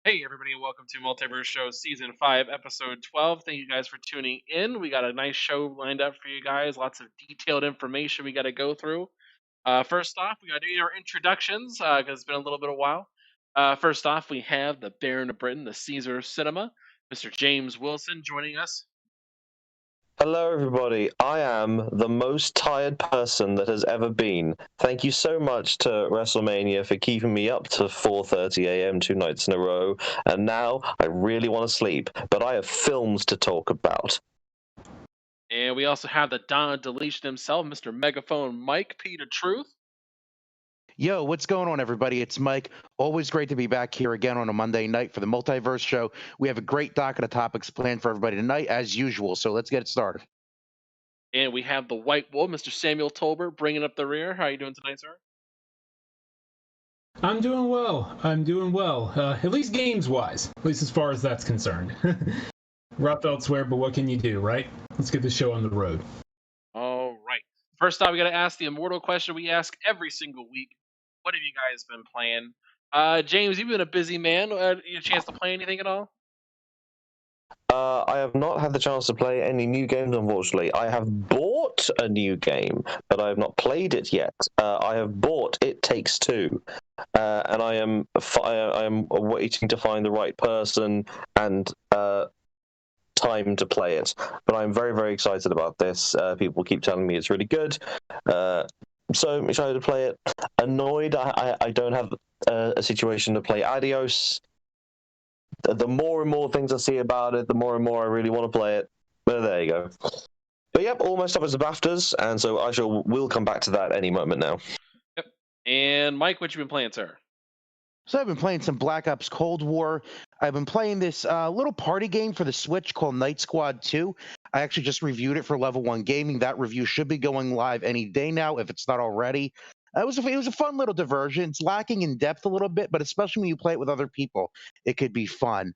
Hey, everybody, and welcome to Multiverse Show Season 5, Episode 12. Thank you guys for tuning in. We got a nice show lined up for you guys, lots of detailed information we got to go through. First off, we got to do our introductions because it's been a little bit of a while. First off, we have the Baron of Britain, the Caesar of Cinema, Mr. James Wilson joining us. Hello, everybody. I am the most tired person that has ever been. Thank you so much to WrestleMania for keeping me up to 4:30 a.m. 2 nights in a row. And now I really want to sleep, but I have films to talk about. And we also have the Don Deletion himself, Mr. Megaphone Mike Peter Truth. Yo, what's going on, everybody? It's Mike. Always great to be back here again on a Monday night for the Multiverse Show. We have a great docket of topics planned for everybody tonight, as usual. So let's get it started. And we have the White Wolf, Mr. Samuel Tolbert, bringing up the rear. How are you doing tonight, sir? I'm doing well. At least games-wise. At least as far as that's concerned. Rough elsewhere, but what can you do, right? Let's get the show on the road. All right. First off, we got to ask the immortal question we ask every single week. What have you guys been playing? James, you've been a busy man. You a chance to play anything at all? I have not had the chance to play any new games, unfortunately. I have bought a new game, but I have not played it yet. I have bought It Takes Two, and I am waiting to find the right person and time to play it. But I'm very, very excited about this. People keep telling me it's really good. So I'm excited to play it. Annoyed I don't have a situation to play Adios. The more and more things I see about it, the more and more I really want to play it. But there you go. But yep, all my stuff is the BAFTAs, and so will come back to that any moment now. Yep. And Mike, what you been playing, sir? So I've been playing some Black Ops Cold War. I've been playing this little party game for the Switch called Night Squad 2. I actually just reviewed it for Level 1 Gaming. That review should be going live any day now, if it's not already. It was a fun little diversion. It's lacking in depth a little bit, but especially when you play it with other people, it could be fun.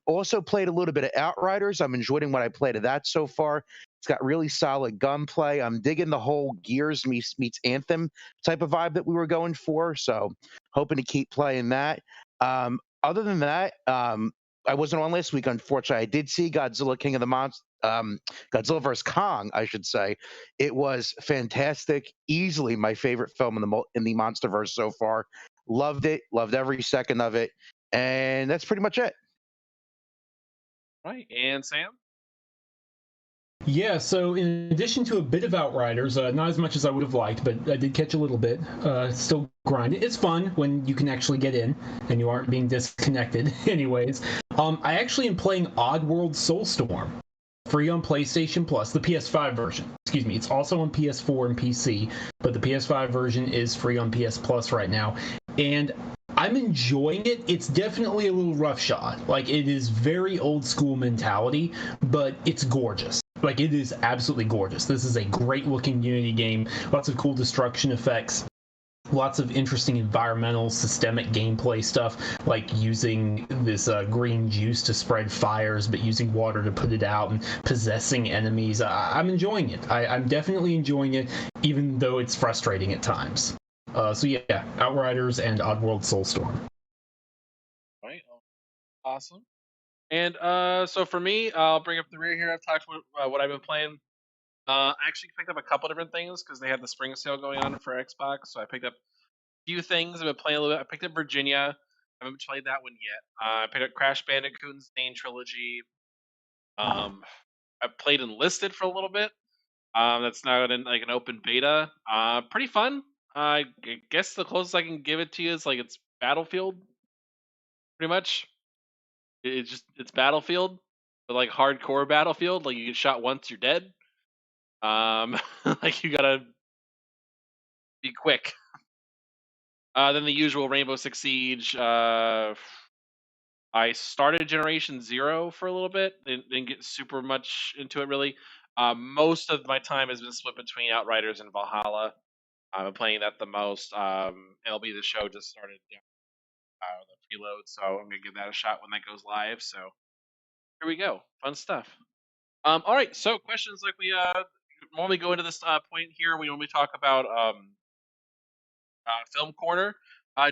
Also played a little bit of Outriders. I'm enjoying what I played of that so far. It's got really solid gunplay. I'm digging the whole Gears meets Anthem type of vibe that we were going for. So hoping to keep playing that. Other than that, I wasn't on last week, unfortunately. I did see Godzilla King of the Monsters. Godzilla vs Kong, I should say. It was fantastic, easily my favorite film in the MonsterVerse so far. Loved it, loved every second of it, and that's pretty much it. Right. And Sam? Yeah, so in addition to a bit of Outriders, not as much as I would have liked, but I did catch a little bit. Still grinding. It's fun when you can actually get in and you aren't being disconnected. Anyways, I actually am playing Oddworld Soulstorm. Free on PlayStation Plus, the PS5 version. Excuse me, it's also on PS4 and PC, but the PS5 version is free on PS Plus right now. And I'm enjoying it. It's definitely a little roughshod. Like, it is very old school mentality, but it's gorgeous. Like, it is absolutely gorgeous. This is a great looking Unity game. Lots of cool destruction effects. Lots of interesting environmental systemic gameplay stuff, like using this green juice to spread fires, but using water to put it out, and possessing enemies. I'm enjoying it. I'm definitely enjoying it, even though it's frustrating at times. So yeah, Outriders and Oddworld Soulstorm. Right. Awesome. And so for me, I'll bring up the rear here. I've talked about what I've been playing. I actually picked up a couple different things because they had the spring sale going on for Xbox. So I picked up a few things. I've been playing a little bit. I picked up Virginia. I haven't played that one yet. I picked up Crash Bandicoot and Stain Trilogy. I played Enlisted for a little bit. That's now in like an open beta. Pretty fun. I guess the closest I can give it to you is like it's Battlefield, pretty much. It's Battlefield, but like hardcore Battlefield. Like you get shot once, you're dead. Like you gotta be quick. Then the usual Rainbow Six Siege. I started Generation Zero for a little bit. Didn't get super much into it really. Most of my time has been split between Outriders and Valhalla. I've been playing that the most. MLB The Show just started the preload, so I'm gonna give that a shot when that goes live. So here we go, fun stuff. All right, so questions like we normally go into this point here. We normally talk about film corner.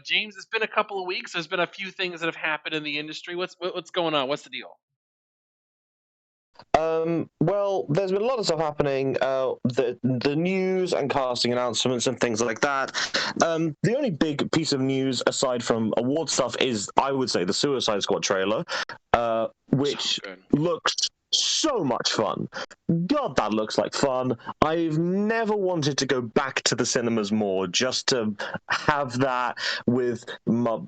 James, it's been a couple of weeks. There's been a few things that have happened in the industry. What's going on? What's the deal? Well, there's been a lot of stuff happening. The news and casting announcements and things like that. The only big piece of news aside from award stuff is, I would say, the Suicide Squad trailer, which So good. looks so much fun. God, that looks like fun. I've never wanted to go back to the cinemas more just to have that with my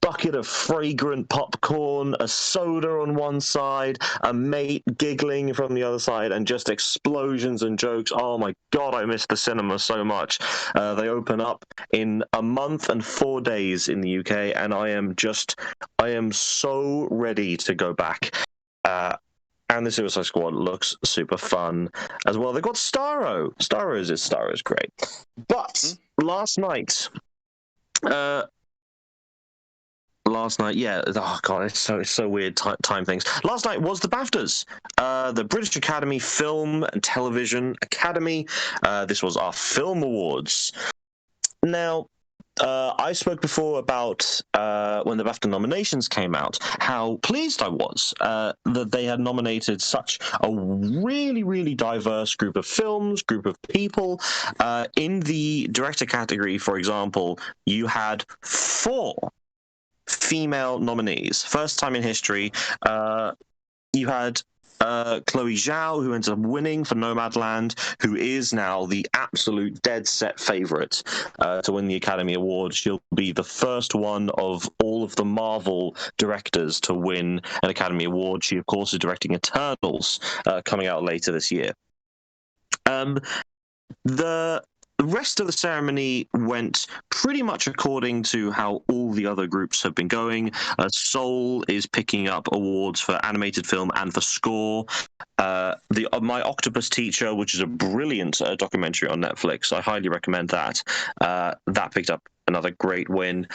bucket of fragrant popcorn, a soda on one side, a mate giggling from the other side, and just explosions and jokes. Oh my God, I miss the cinema so much. They open up in a month and 4 days in the UK, and I am so ready to go back. And the Suicide Squad looks super fun as well. They've got Starro. Starro is great. But last night, yeah. Oh God, it's so weird. Time things. Last night was the BAFTAs, the British Academy Film and Television Academy. This was our film awards. Now, I spoke before about when the BAFTA nominations came out, how pleased I was that they had nominated such a really, really diverse group of films, group of people. In the director category, for example, you had 4 female nominees. First time in history. You had Chloe Zhao, who ended up winning for Nomadland, who is now the absolute dead set favorite to win the Academy Award. She'll be the first one of all of the Marvel directors to win an Academy Award. She, of course, is directing Eternals, coming out later this year. The rest of the ceremony went pretty much according to how all the other groups have been going. Soul is picking up awards for animated film and for score. My Octopus Teacher, which is a brilliant documentary on Netflix, I highly recommend that. That picked up another great win.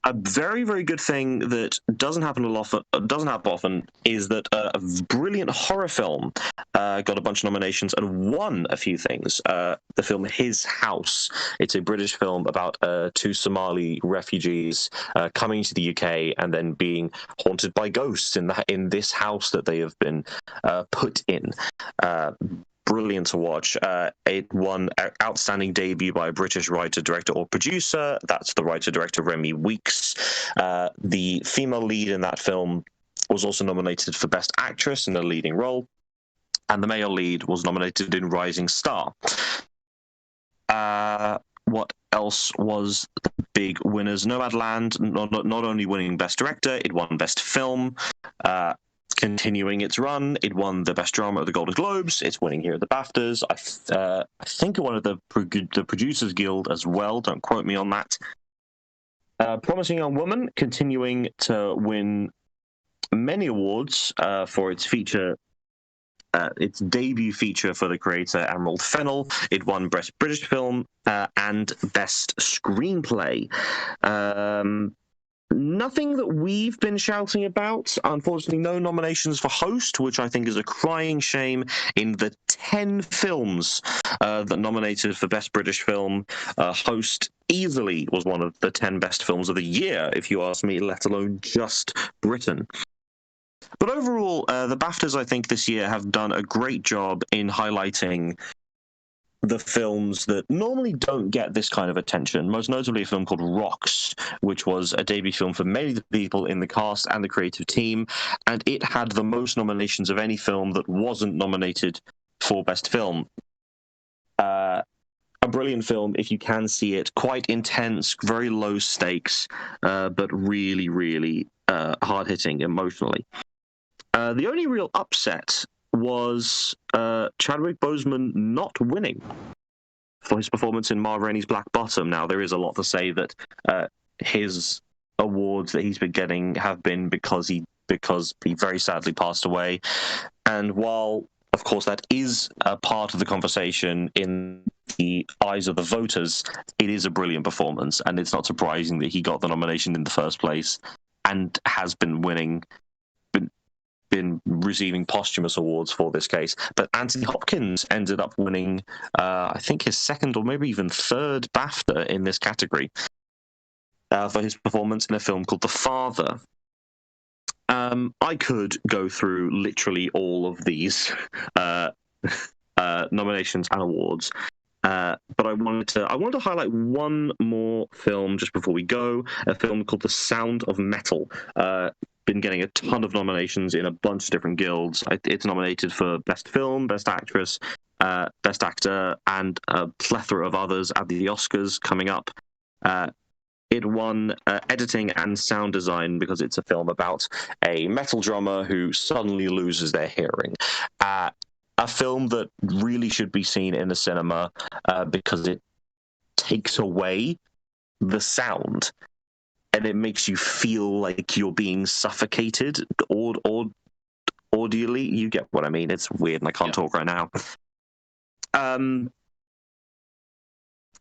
A very, very good thing that doesn't happen often is that a brilliant horror film got a bunch of nominations and won a few things. The film His House. It's a British film about 2 Somali refugees coming to the UK and then being haunted by ghosts in this house that they have been put in. Brilliant to watch. It won Outstanding Debut by a British writer, director, or producer. That's the writer-director Remy Weeks. The female lead in that film was also nominated for Best Actress in a leading role, and the male lead was nominated in Rising Star. What else was the big winners? Nomadland, not only winning Best Director, it won Best Film. Continuing its run, it won the Best Drama at the Golden Globes. It's winning here at the BAFTAs. I think it won at the Producers Guild as well. Don't quote me on that. Promising Young Woman continuing to win many awards for its feature. Its debut feature for the creator Emerald Fennell. It won Best British Film and Best Screenplay. Nothing that we've been shouting about. Unfortunately, no nominations for Host, which I think is a crying shame. In the 10 films that nominated for Best British Film, Host easily was one of the 10 best films of the year, if you ask me, let alone just Britain. But overall, the BAFTAs, I think, this year have done a great job in highlighting the films that normally don't get this kind of attention, most notably a film called Rocks, which was a debut film for many of the people in the cast and the creative team, and it had the most nominations of any film that wasn't nominated for Best Film. A brilliant film, if you can see it, quite intense, very low stakes, but really, really hard-hitting emotionally. The only real upset was Chadwick Boseman not winning for his performance in Ma Rainey's Black Bottom. Now, there is a lot to say that his awards that he's been getting have been because he very sadly passed away. And while, of course, that is a part of the conversation in the eyes of the voters, it is a brilliant performance, and it's not surprising that he got the nomination in the first place and has been winning been receiving posthumous awards for this case. But Anthony Hopkins ended up winning, I think, his second or maybe even third BAFTA in this category for his performance in a film called The Father. I could go through literally all of these nominations and awards. But I wanted to highlight one more film just before we go. A film called The Sound of Metal. Been getting a ton of nominations in a bunch of different guilds. It's nominated for Best Film, Best Actress, Best Actor, and a plethora of others at the Oscars coming up. It won editing and sound design because it's a film about a metal drummer who suddenly loses their hearing. A film that really should be seen in the cinema because it takes away the sound and it makes you feel like you're being suffocated or audially. You get what I mean. It's weird and I can't talk right now.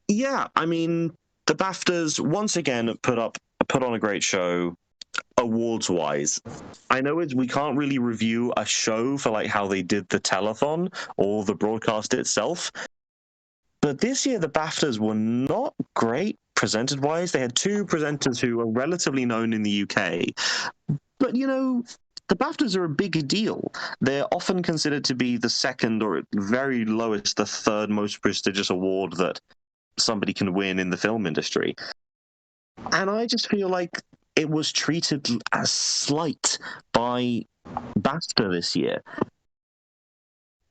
Yeah, I mean, the BAFTAs once again put on a great show. Awards wise, I know we can't really review a show for like how they did the telethon or the broadcast itself, but this year the BAFTAs were not great presented wise. They had two presenters who are relatively known in the UK, but you know, the BAFTAs are a big deal. They're often considered to be the second or at very lowest the third most prestigious award that somebody can win in the film industry. And I just feel like it was treated as slight by BAFTA this year.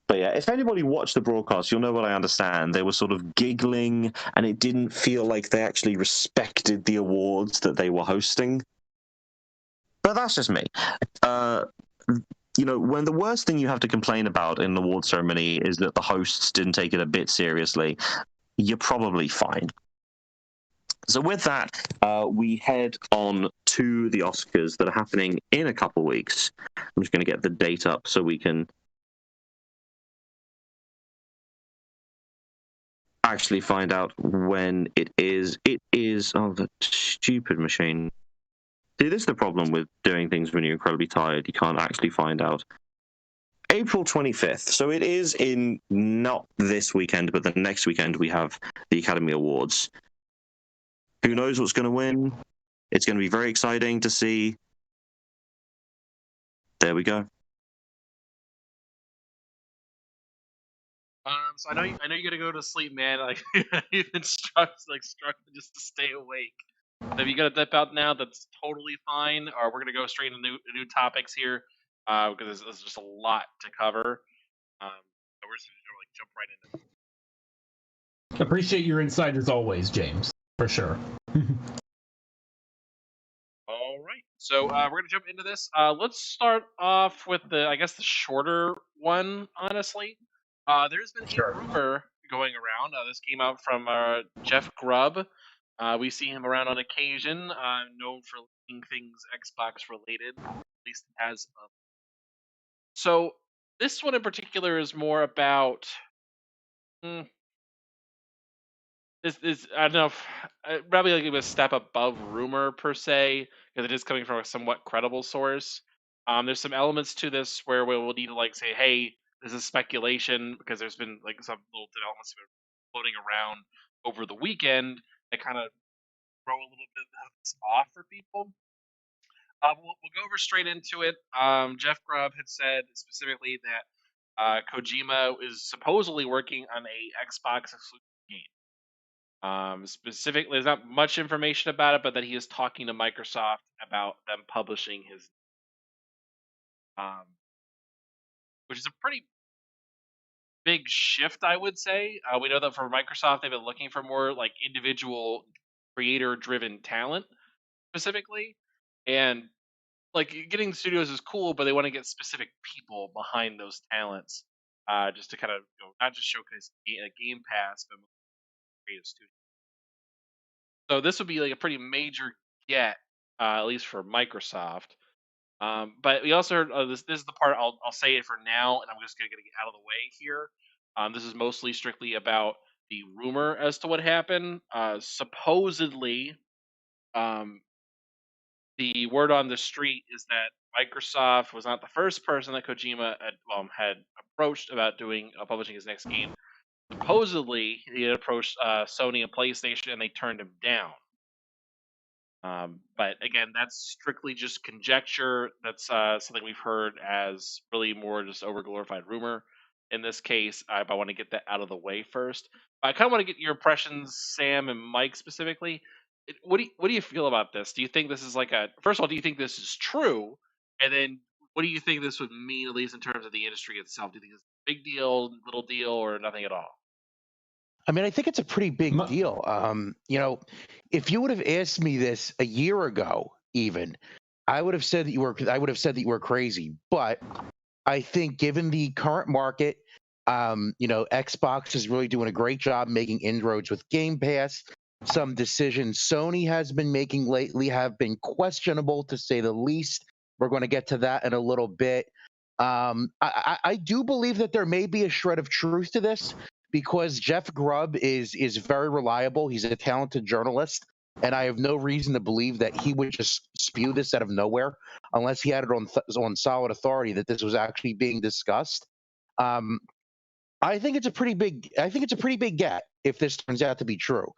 But yeah, if anybody watched the broadcast, you'll know what I understand. They were sort of giggling, and it didn't feel like they actually respected the awards that they were hosting. But that's just me. You know, when the worst thing you have to complain about in an award ceremony is that the hosts didn't take it a bit seriously, you're probably fine. So with that, we head on to the Oscars that are happening in a couple weeks. I'm just going to get the date up so we can actually find out when it is. It is, oh, the stupid machine. See, this is the problem with doing things when you're incredibly tired. You can't actually find out. April 25th. So it is in not this weekend, but the next weekend we have the Academy Awards. Who knows what's going to win? It's going to be very exciting to see. There we go. So I know you're gonna go to sleep, man. Like you've been struggling just to stay awake. So if you gotta dip out now, that's totally fine. Or we're gonna go straight into new topics here, because there's just a lot to cover. So we're just gonna like jump right into it. Appreciate your insight as always, James. For sure. All right, so we're gonna jump into this. Let's start off with the shorter one. Honestly, there's been a rumor going around. This came out from Jeff Grubb. We see him around on occasion, known for leaking things Xbox related, at least as of. So this one in particular is more about. This I don't know if probably like a step above rumor per se because it is coming from a somewhat credible source. There's some elements to this where we'll need to like say, hey, this is speculation because there's been like some little developments that are floating around over the weekend that kind of throw a little bit of this off for people. We'll go over straight into it. Jeff Grubb had said specifically that Kojima is supposedly working on a Xbox exclusive game. Specifically, there's not much information about it, but that he is talking to Microsoft about them publishing his, um, which is a pretty big shift, I would say. We know that for Microsoft, they've been looking for more like individual creator-driven talent, specifically, and like getting studios is cool, but they want to get specific people behind those talents, just to kind of not just showcase a Game Pass, but creative studios. So this would be like a pretty major get, at least for Microsoft. But we also heard this. This is the part I'll say it for now, and I'm just gonna get out of the way here. This is mostly strictly about the rumor as to what happened. Supposedly, um, the word on the street is that Microsoft was not the first person that Kojima had approached about doing publishing his next game. Supposedly, he had approached Sony and PlayStation, and they turned him down. But again, that's strictly just conjecture. That's something we've heard as really more just overglorified rumor. In this case, I want to get that out of the way first. I kind of want to get your impressions, Sam and Mike specifically. What do you feel about this? Do you think this is like a first of all? Do you think this is true? And then, what do you think this would mean, at least in terms of the industry itself? Do you think it's a big deal, little deal, or nothing at all? I mean, I think it's a pretty big Mu- deal. If you would have asked me this a year ago, even, I would have said that you were crazy. But I think, given the current market, Xbox is really doing a great job making inroads with Game Pass. Some decisions Sony has been making lately have been questionable, to say the least. We're going to get to that in a little bit. I do believe that there may be a shred of truth to this, because Jeff Grubb is very reliable. He's a talented journalist, and I have no reason to believe that he would just spew this out of nowhere unless he had it on solid authority that this was actually being discussed. Um, I think it's a pretty big get if this turns out to be true.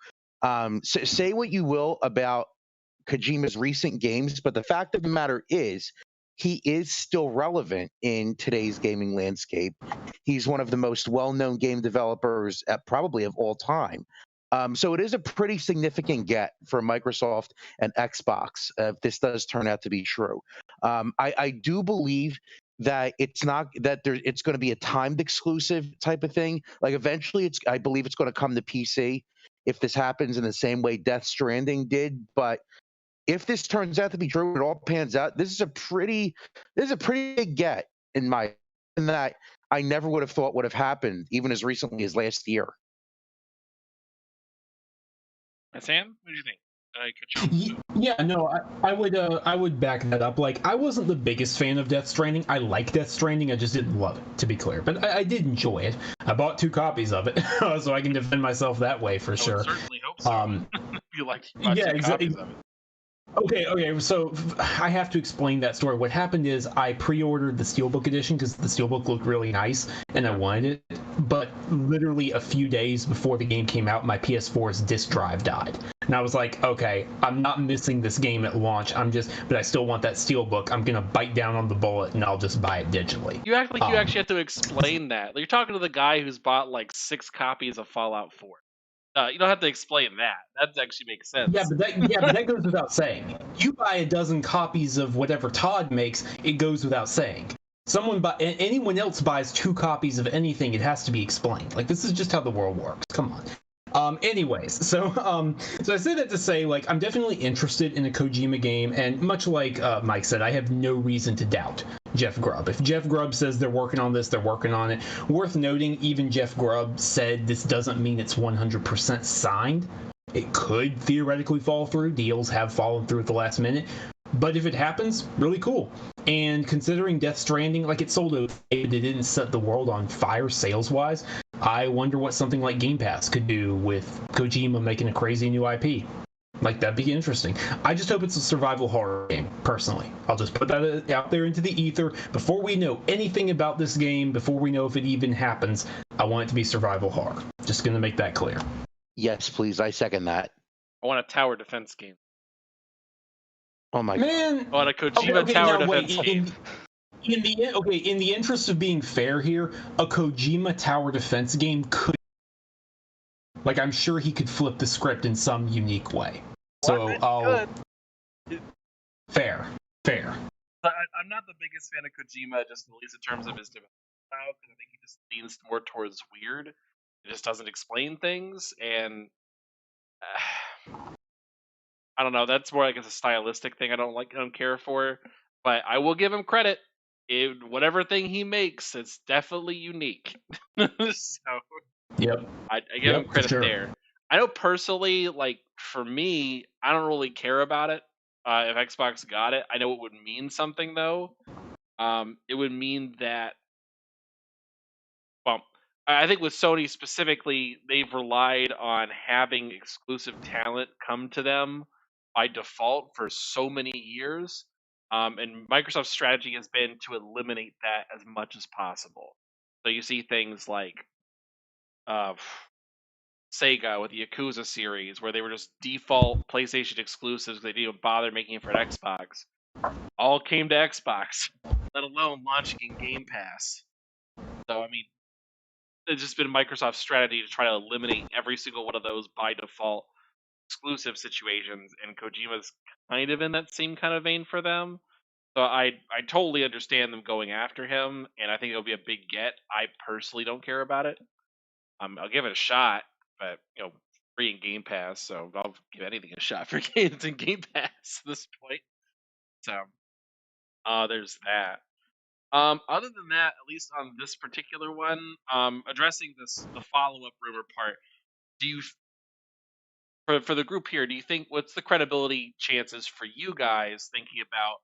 Say what you will about Kojima's recent games, but the fact of the matter is, he is still relevant in today's gaming landscape. He's one of the most well-known game developers probably of all time. So it is a pretty significant get for Microsoft and Xbox if this does turn out to be true. I do believe that it's not that it's going to be a timed exclusive type of thing. Like, eventually, I believe it's going to come to PC if this happens in the same way Death Stranding did. But if this turns out to be true, it all pans out. This is a pretty big get in my in that I never would have thought would have happened even as recently as last year. Sam, what do you think? I cut you off. Yeah, no, I would back that up. Like, I wasn't the biggest fan of Death Stranding. I like Death Stranding, I just didn't love it, to be clear. But I did enjoy it. I bought 2 copies of it, so I can defend myself that way for I sure. would certainly hope so. You bought Yeah, 2 copies of it. Okay, so I have to explain that story. What happened is I pre-ordered the Steelbook edition because the Steelbook looked really nice and I wanted it. But literally a few days before the game came out, my PS4's disk drive died. And I was like, okay, I'm not missing this game at launch. But I still want that Steelbook. I'm going to bite down on the bullet and I'll just buy it digitally. You act like you actually have to explain that. You're talking to the guy who's bought like 6 copies of Fallout 4. You don't have to explain that. That actually makes sense. Yeah, but that goes without saying. You buy a dozen copies of whatever Todd makes, it goes without saying. Anyone else buys 2 copies of anything, it has to be explained. Like, this is just how the world works. Come on. Anyways, so I say that to say, like, I'm definitely interested in a Kojima game, and much like Mike said, I have no reason to doubt Jeff Grubb. If Jeff Grubb says they're working on this, they're working on it. Worth noting, even Jeff Grubb said this doesn't mean it's 100% signed. It could theoretically fall through. Deals have fallen through at the last minute. But if it happens, really cool. And considering Death Stranding, like, it sold okay, but it didn't set the world on fire sales-wise, I wonder what something like Game Pass could do with Kojima making a crazy new IP. Like, that'd be interesting. I just hope it's a survival horror game, personally. I'll just put that out there into the ether. Before we know anything about this game, before we know if it even happens, I want it to be survival horror. Just gonna make that clear. Yes, please. I second that. I want a tower defense game. Oh my Man, I want a Kojima tower defense game. In the interest of being fair here, a Kojima tower defense game could, like, I'm sure he could flip the script in some unique way. So fair. I'm not the biggest fan of Kojima, just at least in terms of his development style, because I think he just leans more towards weird. It just doesn't explain things, and I don't know. That's more like it's a stylistic thing. I don't care for, but I will give him credit. Whatever thing he makes, it's definitely unique. So Yep. I give him credit sure. there. I know personally, like, for me, I don't really care about it. If Xbox got it, I know it would mean something though. It would mean that, well, I think with Sony specifically, they've relied on having exclusive talent come to them by default for so many years. And Microsoft's strategy has been to eliminate that as much as possible. So you see things like uh, Sega with the Yakuza series, where they were just default PlayStation exclusives. They didn't even bother making it for an Xbox. All came to Xbox, let alone launching in Game Pass. So, I mean, it's just been Microsoft's strategy to try to eliminate every single one of those by default exclusive situations, and Kojima's kind of in that same kind of vein for them. So I totally understand them going after him, and I think it'll be a big get. I personally don't care about it. I'll give it a shot, but free in Game Pass, so I'll give anything a shot for games in Game Pass at this point. So there's that. Other than that, at least on this particular one, addressing the follow up rumor part, do you for the group here, do you think what's the credibility chances for you guys thinking about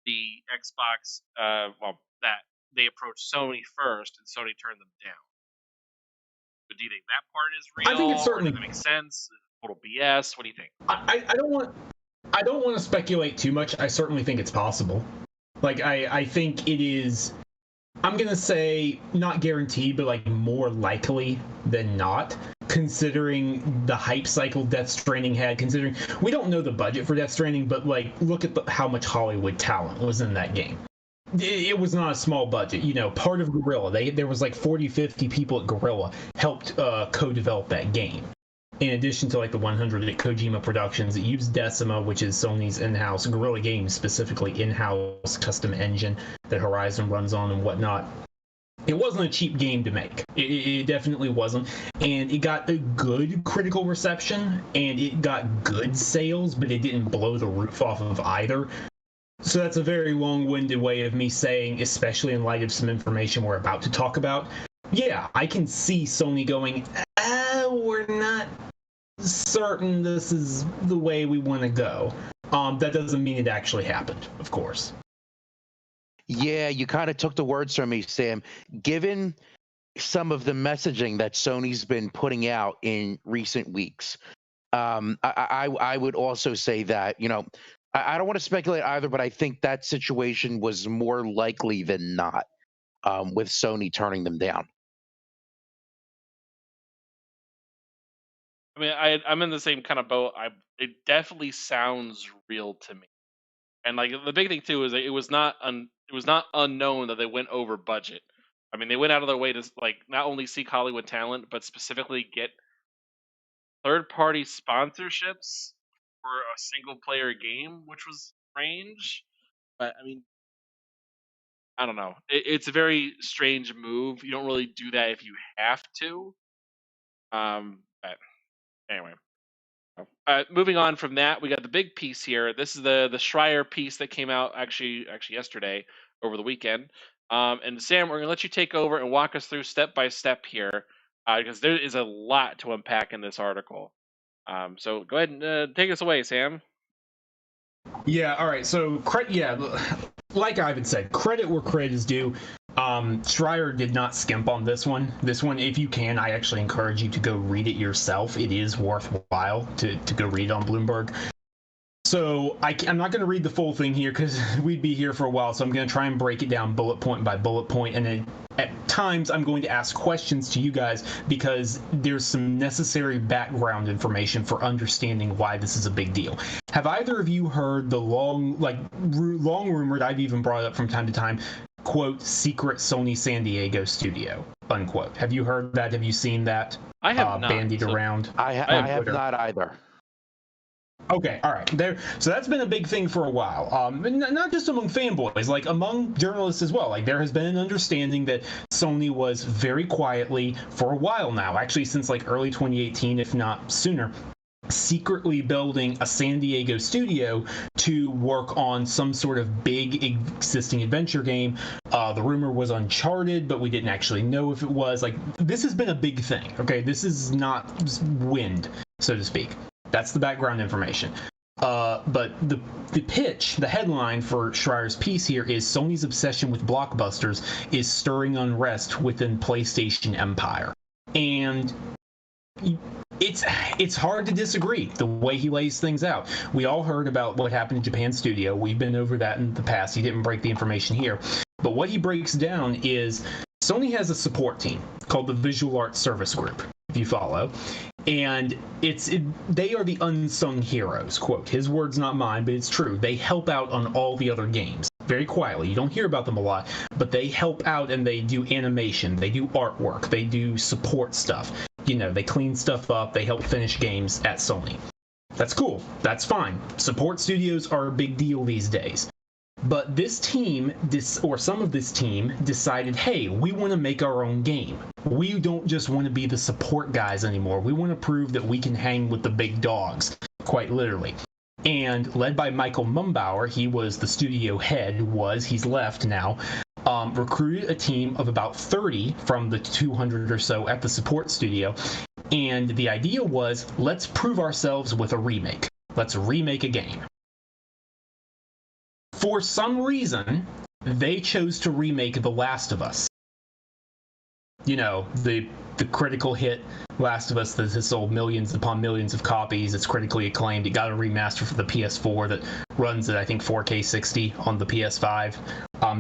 the Xbox? That they approached Sony first and Sony turned them down. But do you think that part is real? I think it's Or certainly does it make sense? Total BS. What do you think? I don't want to speculate too much. I certainly think it's possible. Like I think it is. I'm gonna say not guaranteed, but like more likely than not, considering the hype cycle Death Stranding had. Considering we don't know the budget for Death Stranding, but like look at how much Hollywood talent was in that game. It was not a small budget. Part of Guerrilla, there was like 40, 50 people at Guerrilla helped co-develop that game. In addition to like the 100 at Kojima Productions, it used Decima, which is Sony's in-house, Guerrilla Games specifically in-house custom engine that Horizon runs on and whatnot. It wasn't a cheap game to make. It definitely wasn't. And it got a good critical reception, and it got good sales, but it didn't blow the roof off of either. So that's a very long-winded way of me saying, especially in light of some information we're about to talk about, yeah, I can see Sony going, we're not certain this is the way we want to go. That doesn't mean it actually happened, of course. Yeah, you kind of took the words from me, Sam. Given some of the messaging that Sony's been putting out in recent weeks, I would also say that, I don't want to speculate either, but I think that situation was more likely than not, with Sony turning them down. I mean, I'm in the same kind of boat. It definitely sounds real to me. And like the big thing too is that it was not unknown that they went over budget. I mean, they went out of their way to like not only seek Hollywood talent, but specifically get third-party sponsorships for a single-player game, which was strange. But I mean, I don't know. It's a very strange move. You don't really do that if you have to. But anyway. Moving on from that, we got the big piece here. This is the Schreier piece that came out actually yesterday over the weekend. And Sam, we're gonna let you take over and walk us through step by step here, because there is a lot to unpack in this article. So go ahead and take us away, Sam. Yeah, all right. So, like Ivan said, credit where credit is due. Schreier did not skimp on this one. This one, if you can, I actually encourage you to go read it yourself. It is worthwhile to go read on Bloomberg. So I'm not going to read the full thing here because we'd be here for a while. So I'm going to try and break it down bullet point by bullet point, and then at times I'm going to ask questions to you guys because there's some necessary background information for understanding why this is a big deal. Have either of you heard the long rumored, I've even brought it up from time to time, quote, secret Sony San Diego studio, unquote? Have you heard that? Have you seen that? I have not bandied around. I have not either. Okay, all right. So that's been a big thing for a while. Not just among fanboys, like among journalists as well. Like there has been an understanding that Sony was very quietly for a while now, actually since like early 2018, if not sooner, secretly building a San Diego studio to work on some sort of big existing adventure game. The rumor was Uncharted, but we didn't actually know if it was. Like this has been a big thing. Okay, this is not wind, so to speak. That's the background information. But the pitch, the headline for Schreier's piece here is Sony's obsession with blockbusters is stirring unrest within PlayStation empire. And It's hard to disagree the way he lays things out. We all heard about what happened in Japan Studio. We've been over that in the past. He didn't break the information here. But what he breaks down is Sony has a support team called the Visual Arts Service Group, if you follow. And they are the unsung heroes, quote. His words, not mine, but it's true. They help out on all the other games very quietly. You don't hear about them a lot, but they help out and they do animation, they do artwork, they do support stuff. You know, they clean stuff up, they help finish games at Sony. That's cool. That's fine. Support studios are a big deal these days. But this team, some of this team, decided, hey, we want to make our own game. We don't just want to be the support guys anymore. We want to prove that we can hang with the big dogs, quite literally. And led by Michael Mumbauer, he was the studio head, he's left now, recruited a team of about 30 from the 200 or so at the support studio. And the idea was, let's prove ourselves with a remake. Let's remake a game. For some reason, they chose to remake The Last of Us. You know, the critical hit Last of Us that has sold millions upon millions of copies. It's critically acclaimed. It got a remaster for the PS4 that runs at, I think, 4K 60 on the PS5.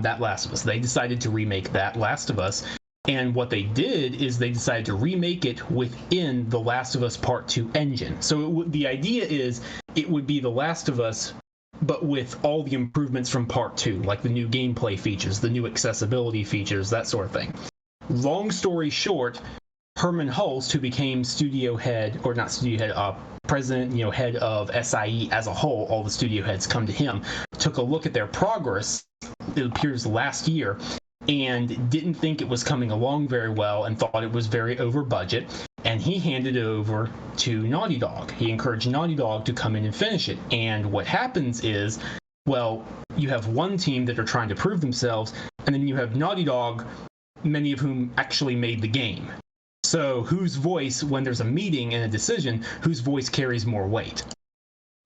That Last of Us. They decided to remake that Last of Us. And what they did is they decided to remake it within the Last of Us Part 2 engine. So the idea is it would be The Last of Us, but with all the improvements from Part 2, like the new gameplay features, the new accessibility features, that sort of thing. Long story short, Herman Hulst, who became president, head of SIE as a whole, all the studio heads come to him, took a look at their progress, it appears last year, and didn't think it was coming along very well and thought it was very over budget, and he handed it over to Naughty Dog. He encouraged Naughty Dog to come in and finish it. And what happens is, well, you have one team that are trying to prove themselves, and then you have Naughty Dog, many of whom actually made the game. So whose voice, when there's a meeting and a decision, whose voice carries more weight?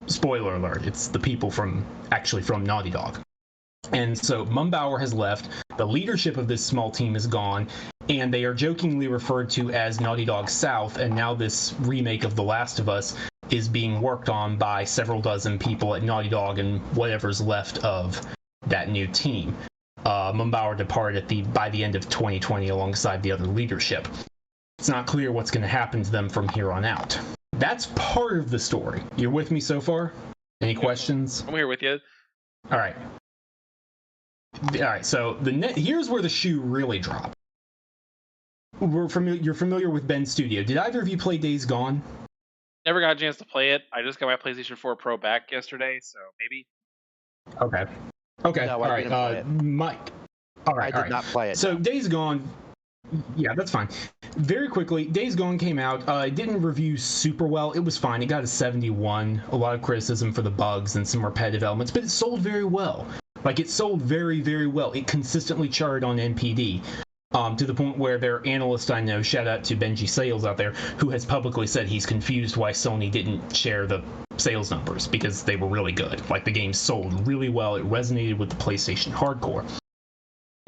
Spoiler alert, it's the people from Naughty Dog. And so Mumbauer has left, the leadership of this small team is gone, and they are jokingly referred to as Naughty Dog South, and now this remake of The Last of Us is being worked on by several dozen people at Naughty Dog and whatever's left of that new team. Mumbauer departed by the end of 2020 alongside the other leadership. It's not clear what's going to happen to them from here on out. That's part of the story. You're with me so far? Any questions? I'm here with you. All right. So here's where the shoe really dropped. You're familiar with Ben's studio. Did either of you play Days Gone? Never got a chance to play it. I just got my PlayStation 4 Pro back yesterday, so maybe. Okay. No, I didn't play it. Mike. All right. I did not play it. So Days Gone. Yeah, that's fine. Very quickly, Days Gone came out. It didn't review super well. It was fine. It got a 71. A lot of criticism for the bugs and some repetitive elements, but it sold very well. Like, it sold very, very well. It consistently charted on NPD, to the point where their analyst I know, shout out to Benji Sales out there, who has publicly said he's confused why Sony didn't share the sales numbers, because they were really good. Like, the game sold really well. It resonated with the PlayStation hardcore.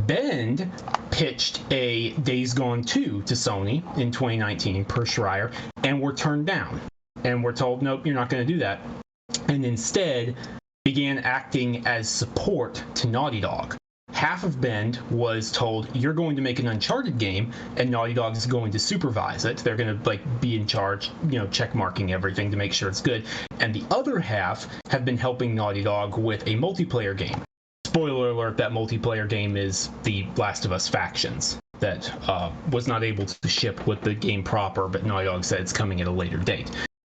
Ben pitched a Days Gone 2 to Sony in 2019 per Schreier, and were turned down. And we're told, nope, you're not going to do that. And instead began acting as support to Naughty Dog. Half of Bend was told, you're going to make an Uncharted game, and Naughty Dog is going to supervise it. They're going to be in charge, check marking everything to make sure it's good. And the other half have been helping Naughty Dog with a multiplayer game. Spoiler alert, that multiplayer game is the Last of Us Factions that was not able to ship with the game proper, but Naughty Dog said it's coming at a later date.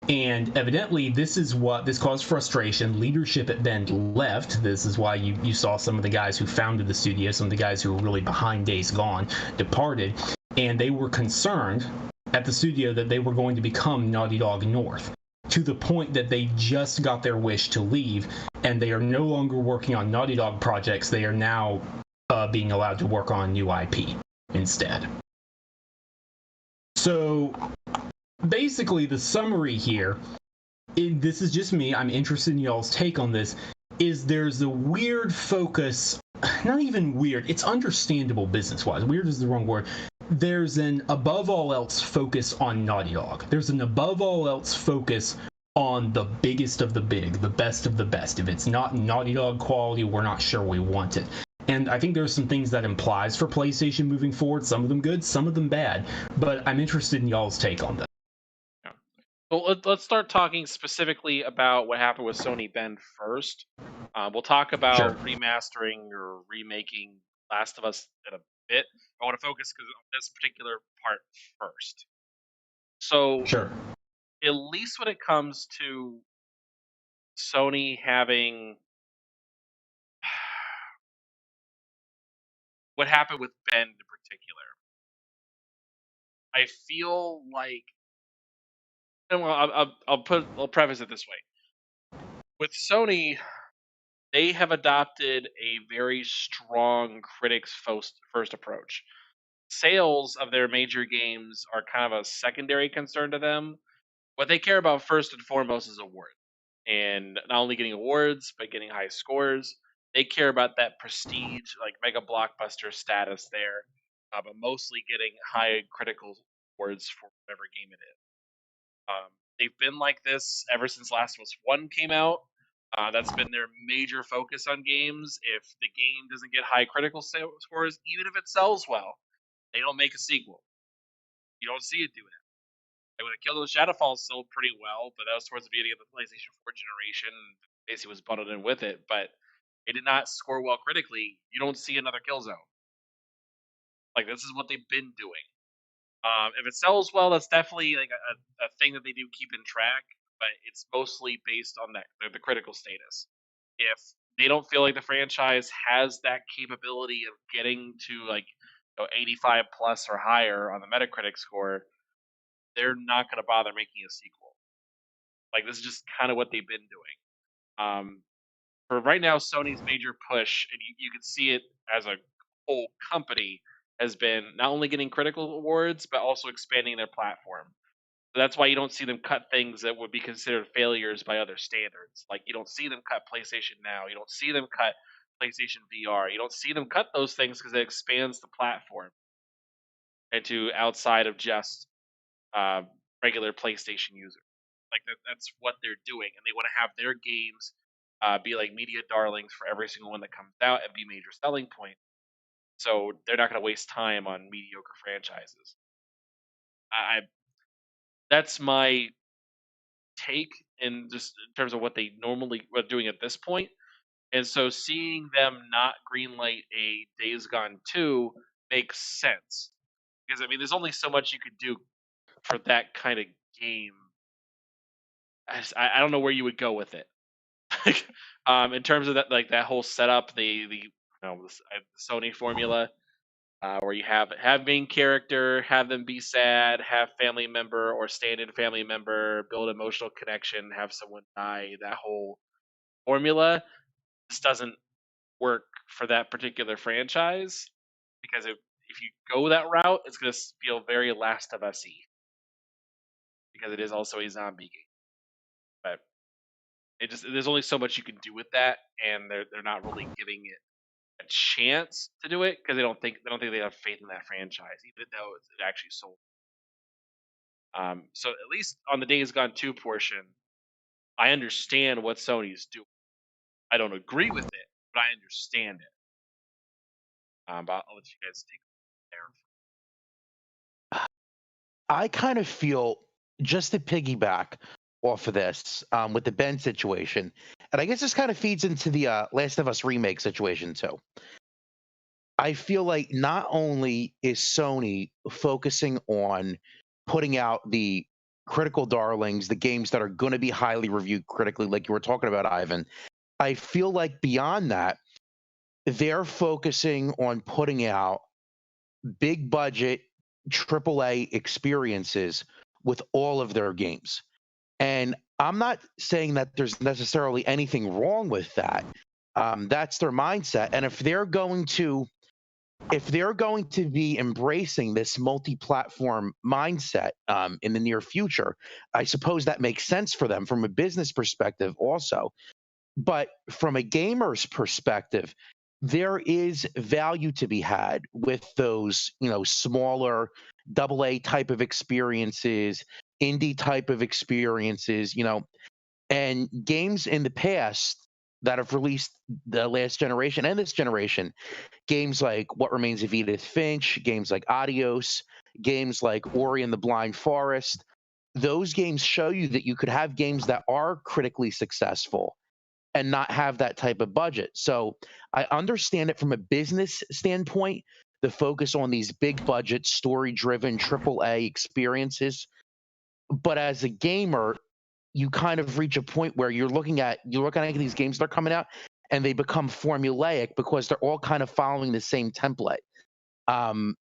And evidently, this caused frustration. Leadership at Bend left. This is why you saw some of the guys who founded the studio, some of the guys who were really behind Days Gone, departed. And they were concerned at the studio that they were going to become Naughty Dog North, to the point that they just got their wish to leave, and they are no longer working on Naughty Dog projects. They are now being allowed to work on new IP instead. So basically, the summary here, this is just me, I'm interested in y'all's take on this, is there's a weird focus, not even weird, it's understandable business-wise, weird is the wrong word, there's an above all else focus on Naughty Dog. There's an above all else focus on the biggest of the big, the best of the best. If it's not Naughty Dog quality, we're not sure we want it. And I think there's some things that implies for PlayStation moving forward, some of them good, some of them bad. But I'm interested in y'all's take on that. Yeah. Well, let's start talking specifically about what happened with Sony Bend first. We'll talk about remastering or remaking Last of Us in a bit. I want to focus on this particular part first. So, Sure. at least when it comes to Sony having what happened with Bend in particular, I feel like, and well, I'll preface it this way: with Sony, they have adopted a very strong critics first approach. Sales of their major games are kind of a secondary concern to them. What they care about first and foremost is awards. And not only getting awards, but getting high scores. They care about that prestige, like mega blockbuster status there, but mostly getting high critical awards for whatever game it is. They've been like this ever since Last of Us 1 came out. That's been their major focus on games. If the game doesn't get high critical scores, even if it sells well, they don't make a sequel. You don't see it do that. Like when Killzone Shadowfall sold pretty well, but that was towards the beginning of the PlayStation 4 generation. Basically, was bundled in with it, but it did not score well critically. You don't see another Killzone. Like this is what they've been doing. If it sells well, that's definitely like a thing that they do keep in track, but it's mostly based on that the critical status. If they don't feel like the franchise has that capability of getting to like 85 plus or higher on the Metacritic score, they're not going to bother making a sequel. Like this is just kind of what they've been doing. For right now, Sony's major push, and you can see it as a whole company, has been not only getting critical awards but also expanding their platform. So that's why you don't see them cut things that would be considered failures by other standards. Like you don't see them cut PlayStation Now, you don't see them cut PlayStation VR, you don't see them cut those things because it expands the platform into outside of just regular PlayStation users. Like that's what they're doing, and they want to have their games be like media darlings for every single one that comes out and be major selling point. So they're not going to waste time on mediocre franchises. I That's my take in just in terms of what they normally are doing at this point. And so seeing them not greenlight a Days Gone 2 makes sense. Because I mean there's only so much you could do for that kind of game. I don't know where you would go with it. In terms of that, like that whole setup, the Sony formula, where you have main character, have them be sad, have family member or stand-in family member, build emotional connection, have someone die. That whole formula just doesn't work for that particular franchise because if you go that route, it's going to feel very Last of Us-y because it is also a zombie game. But there's only so much you can do with that, and they're not really giving it a chance to do it because they don't think they have faith in that franchise, even though it actually sold. So at least on the Days Gone 2 portion, I understand what Sony's doing. I don't agree with it, but I understand it. But I'll let you guys take it there. I kind of feel, just to piggyback off of this with the Ben situation, and I guess this kind of feeds into the Last of Us remake situation too. I feel like not only is Sony focusing on putting out the critical darlings, the games that are going to be highly reviewed critically, like you were talking about, Ivan, I feel like beyond that, they're focusing on putting out big budget AAA experiences with all of their games. And I'm not saying that there's necessarily anything wrong with that. That's their mindset. And if they're going to be embracing this multi-platform mindset in the near future, I suppose that makes sense for them from a business perspective also. But from a gamer's perspective, there is value to be had with those, smaller AA type of experiences, indie type of experiences, and games in the past that have released the last generation and this generation, games like What Remains of Edith Finch, games like Adios, games like Ori and the Blind Forest. Those games show you that you could have games that are critically successful and not have that type of budget. So I understand it from a business standpoint, the focus on these big budget, story driven AAA experiences. But as a gamer, you kind of reach a point where you're looking at these games that are coming out and they become formulaic because they're all kind of following the same template.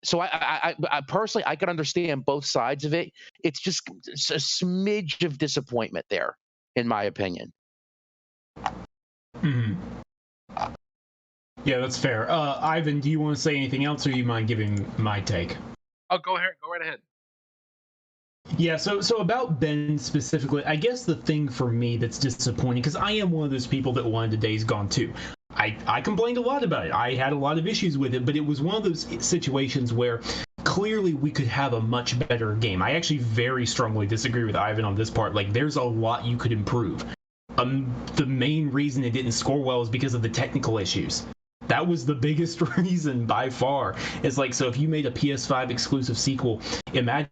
So I personally I can understand both sides of it. It's a smidge of disappointment there, in my opinion. Mhm. Yeah, that's fair. Ivan, do you want to say anything else, or you mind giving my take? Oh, go ahead. Go right ahead. Yeah, so about Ben specifically, I guess the thing for me that's disappointing, because I am one of those people that wanted Days Gone too. I complained a lot about it. I had a lot of issues with it, but it was one of those situations where clearly we could have a much better game. I actually very strongly disagree with Ivan on this part. Like, there's a lot you could improve. The main reason it didn't score well is because of the technical issues. That was the biggest reason by far. It's like, so if you made a PS5 exclusive sequel, imagine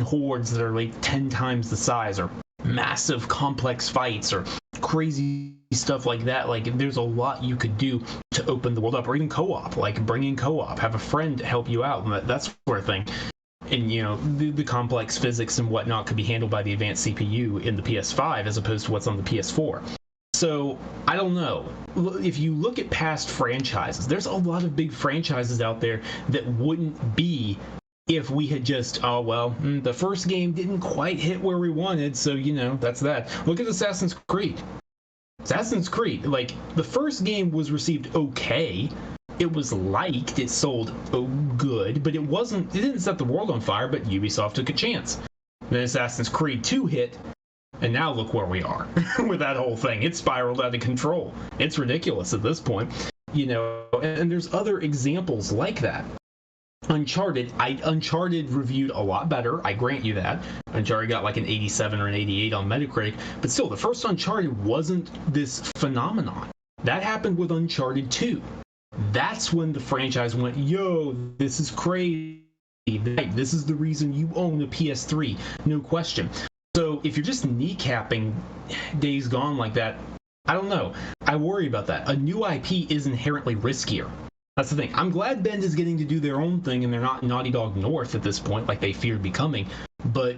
hordes that are like 10 times the size, or massive complex fights, or crazy stuff like that. Like, there's a lot you could do to open the world up, or even co-op, like bring in co-op, have a friend to help you out, and that sort of thing. And the complex physics and whatnot could be handled by the advanced CPU in the PS5 as opposed to what's on the PS4. So I don't know. If you look at past franchises, there's a lot of big franchises out there that wouldn't be if we had just, the first game didn't quite hit where we wanted, so that's that. Look at Assassin's Creed. Assassin's Creed, like, the first game was received okay. It was liked, it sold good, but it didn't set the world on fire, but Ubisoft took a chance. Then Assassin's Creed 2 hit, and now look where we are with that whole thing. It spiraled out of control. It's ridiculous at this point. And there's other examples like that. Uncharted reviewed a lot better, I grant you that. Uncharted got like an 87 or an 88 on Metacritic, but still, the first Uncharted wasn't this phenomenon. That happened with Uncharted 2. That's when the franchise went, yo, this is crazy. This is the reason you own a PS3, no question. So if you're just kneecapping Days Gone like that, I don't know. I worry about that. A new IP is inherently riskier. That's the thing. I'm glad Bend is getting to do their own thing and they're not Naughty Dog North at this point like they feared becoming. But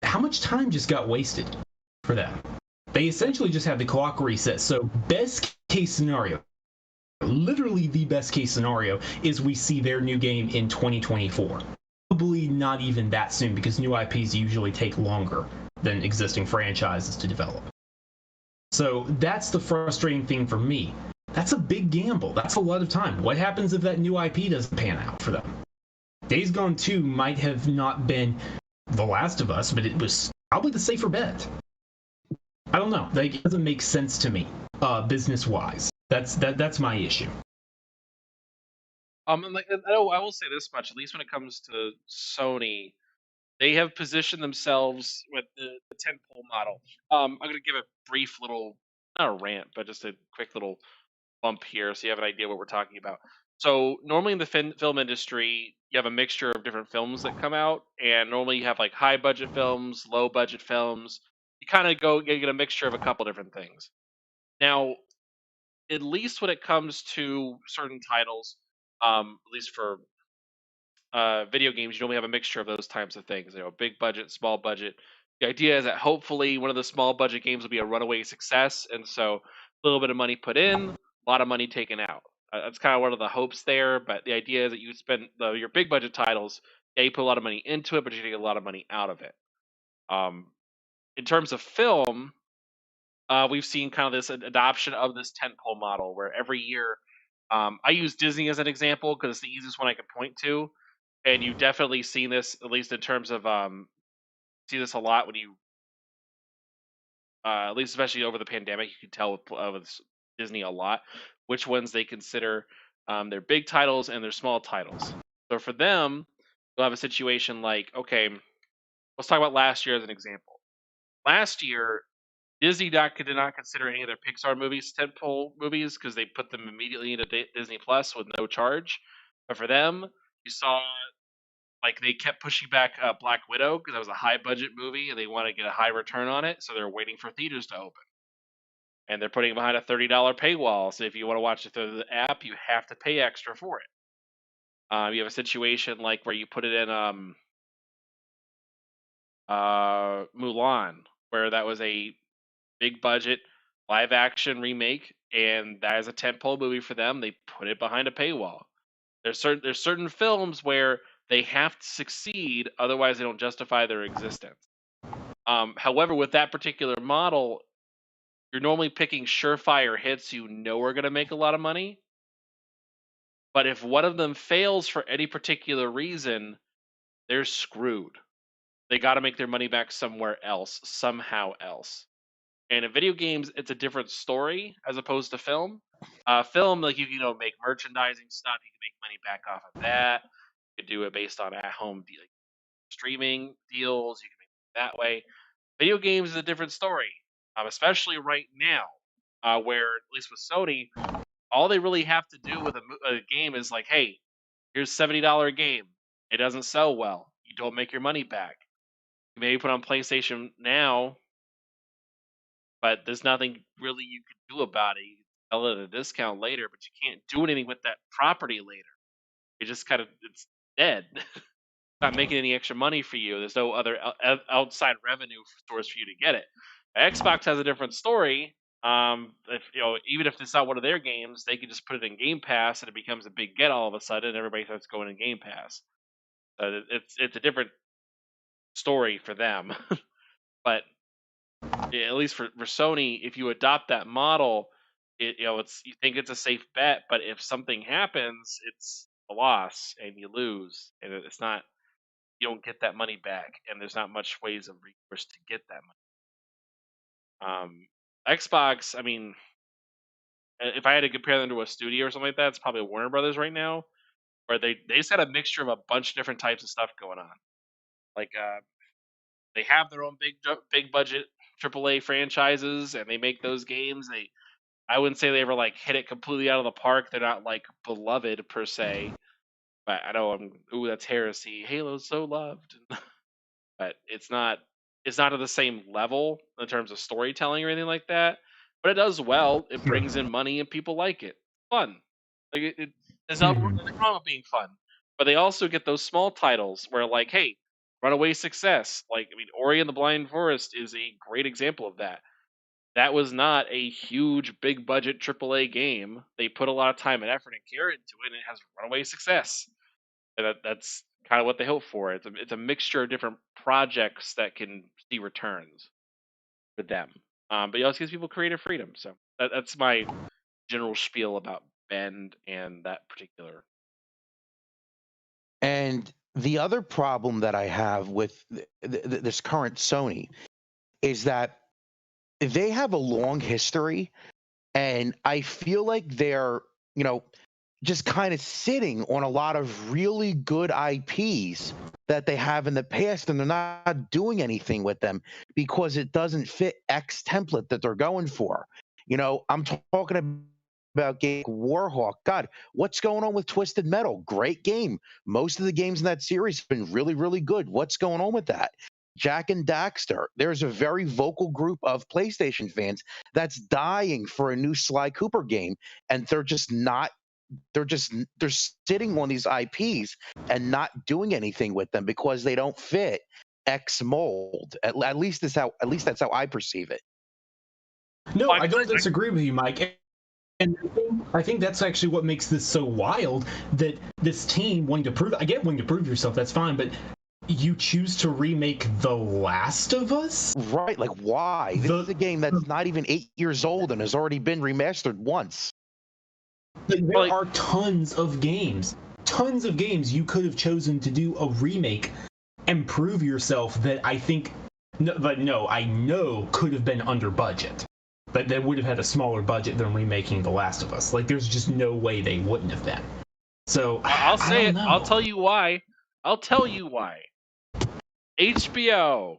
how much time just got wasted for that? They essentially just had the clock reset. So best case scenario, literally the best case scenario, is we see their new game in 2024. Probably not even that soon, because new IPs usually take longer than existing franchises to develop. So that's the frustrating thing for me. That's a big gamble. That's a lot of time. What happens if that new IP doesn't pan out for them? Days Gone 2 might have not been The Last of Us, but it was probably the safer bet. I don't know. Like, it doesn't make sense to me, business-wise. That's my issue. And I will say this much: at least when it comes to Sony, they have positioned themselves with the tentpole model. I'm going to give a brief little, not a rant, but just a quick little bump here, so you have an idea what we're talking about. So normally in the film industry, you have a mixture of different films that come out, and normally you have like high budget films, low budget films. You kind of you get a mixture of a couple different things. Now, at least when it comes to certain titles, at least for video games, you normally have a mixture of those types of things. Big budget, small budget. The idea is that hopefully one of the small budget games will be a runaway success, and so a little bit of money put in, a lot of money taken out. That's kind of one of the hopes there. But the idea is that you spend your big budget titles, yeah, you put a lot of money into it, but you get a lot of money out of it. In terms of film, we've seen kind of this adoption of this tentpole model where every year, I use Disney as an example because it's the easiest one I could point to, and you've definitely seen this, at least in terms of see this a lot when you, at least especially over the pandemic, you can tell with Disney a lot, which ones they consider their big titles and their small titles. So for them, you'll have a situation like, okay, let's talk about last year as an example. Last year, Disney did not consider any of their Pixar movies tentpole movies because they put them immediately into Disney Plus with no charge. But for them, you saw like they kept pushing back Black Widow because that was a high budget movie and they want to get a high return on it, so they're waiting for theaters to open. And they're putting it behind a $30 paywall. So if you want to watch it through the app, you have to pay extra for it. You have a situation like where you put it in Mulan, where that was a big budget live action remake, and that is a tentpole movie for them. They put it behind a paywall. There's certain films where they have to succeed, otherwise they don't justify their existence. However, with that particular model, you're normally picking surefire hits you know are going to make a lot of money. But if one of them fails for any particular reason, they're screwed. They got to make their money back somewhere else, somehow else. And in video games, it's a different story as opposed to film. Film, like you make merchandising stuff, you can make money back off of that. You can do it based on at-home streaming deals. You can make it that way. Video games is a different story, especially right now, where at least with Sony, all they really have to do with a game is like, hey, here's $70 game. It doesn't sell well. You don't make your money back. You maybe put on PlayStation Now, but there's nothing really you can do about it. You can sell it at a discount later, but you can't do anything with that property later. It just it's dead. Not making any extra money for you. There's no other outside revenue source for you to get it. Xbox has a different story. If even if it's not one of their games, they can just put it in Game Pass, and it becomes a big get all of a sudden. And everybody starts going in Game Pass. So it's a different story for them. But at least for Sony, if you adopt that model, it's you think it's a safe bet. But if something happens, it's a loss, and you lose, and it's not. You don't get that money back, and there's not much ways of recourse to get that money. Xbox, I mean, if I had to compare them to a studio or something like that, it's probably Warner Brothers right now, where they just had a mixture of a bunch of different types of stuff going on. Like they have their own big budget AAA franchises, and they make those games. I wouldn't say they ever like hit it completely out of the park. They're not like beloved per se, but I know that's heresy. Halo's so loved. But it's not to the same level in terms of storytelling or anything like that. But it does well. It brings in money and people like it. Fun. Like there's nothing wrong with being fun. But they also get those small titles where like, hey, runaway success. Like Ori and the Blind Forest is a great example of that. That was not a huge big budget AAA game. They put a lot of time and effort and care into it, and it has runaway success. And that's kind of what they hope for. It's a mixture of different projects that can see returns with them. But it also gives people creative freedom. So that's my general spiel about Bend and that particular. And the other problem that I have with this current Sony is that they have a long history, and I feel like they're, just kind of sitting on a lot of really good IPs that they have in the past, and they're not doing anything with them because it doesn't fit X template that they're going for. I'm talking about game Warhawk. God, what's going on with Twisted Metal? Great game. Most of the games in that series have been really, really good. What's going on with that? Jack and Daxter. There's a very vocal group of PlayStation fans that's dying for a new Sly Cooper game, and they're sitting on these IPs and not doing anything with them because they don't fit X mold. At least that's how I perceive it. No, I don't disagree with you, Mike. And I think that's actually what makes this so wild, that this team I get wanting to prove yourself, that's fine, but you choose to remake The Last of Us? Right, like why? This is a game that's not even 8 years old and has already been remastered once. There are tons of games you could have chosen to do a remake and prove yourself that I know could have been under budget. but they would have had a smaller budget than remaking The Last of Us. Like, there's just no way they wouldn't have been. So I'll I say don't it. know. I'll tell you why. I'll tell you why. HBO.